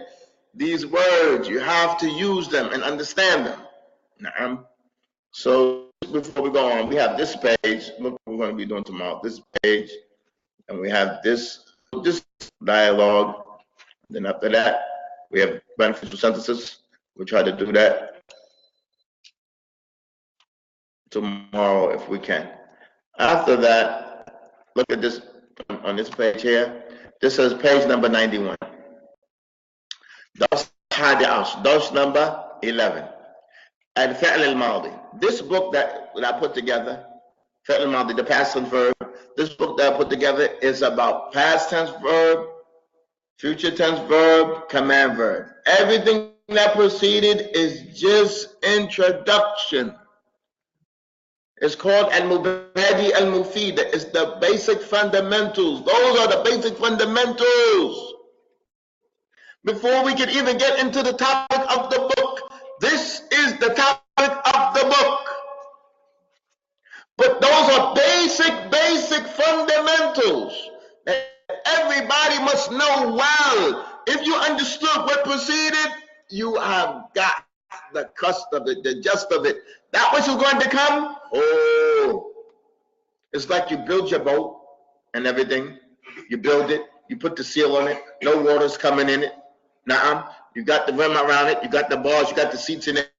these words. You have to use them and understand them. Naam. So before we go on, we have this page. Look what we're going to be doing tomorrow. This page, and we have this dialogue. Then after that, we have beneficial sentences. We'll try to do that tomorrow if we can. After that, look at this on this page here. This says page number 91. Dars number 11. Al-Fi'l al-Madi. This book that I put together, Fi'l al-Madi, the past tense verb. This book that I put together is about past tense verb, future tense verb, command verb. Everything that preceded is just introduction. It's called Al-Mubadi Al-Mufida. It's the basic fundamentals. Those are the basic fundamentals. Before we can even get into the topic of the book, this is the topic of the book. But those are basic fundamentals that everybody must know well. If you understood what preceded, you have got the crust of it, the gist of it. That which is going to come, oh, it's like you build your boat and everything. You build it, you put the seal on it, no water's coming in it. Nah, you got the rim around it, you got the bars, you got the seats in it,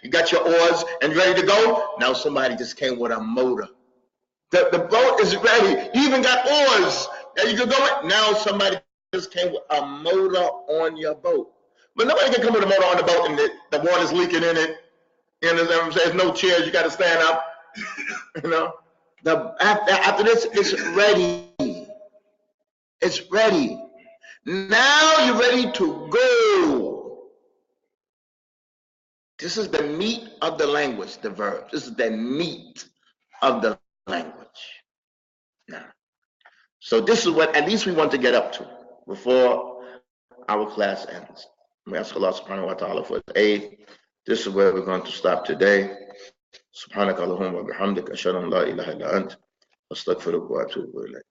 you got your oars and ready to go. Now somebody just came with a motor. The boat is ready. You even got oars that you can go with. Now somebody just came with a motor on your boat. But nobody can come with a motor on the boat and the water's leaking in it. You know what I'm saying? There's no chairs, you got to stand up. You know? After this, it's ready. It's ready. Now you're ready to go. This is the meat of the language, the verb. This is the meat of the language. Now, so this is what at least we want to get up to before our class ends. We ask Allah subhanahu wa ta'ala for his aid. This is where we're going to stop today. Subhanaka Allahumma wa bihamdika ashhadu an la ilaha illa ant astaghfiruka wa atubu ilayk.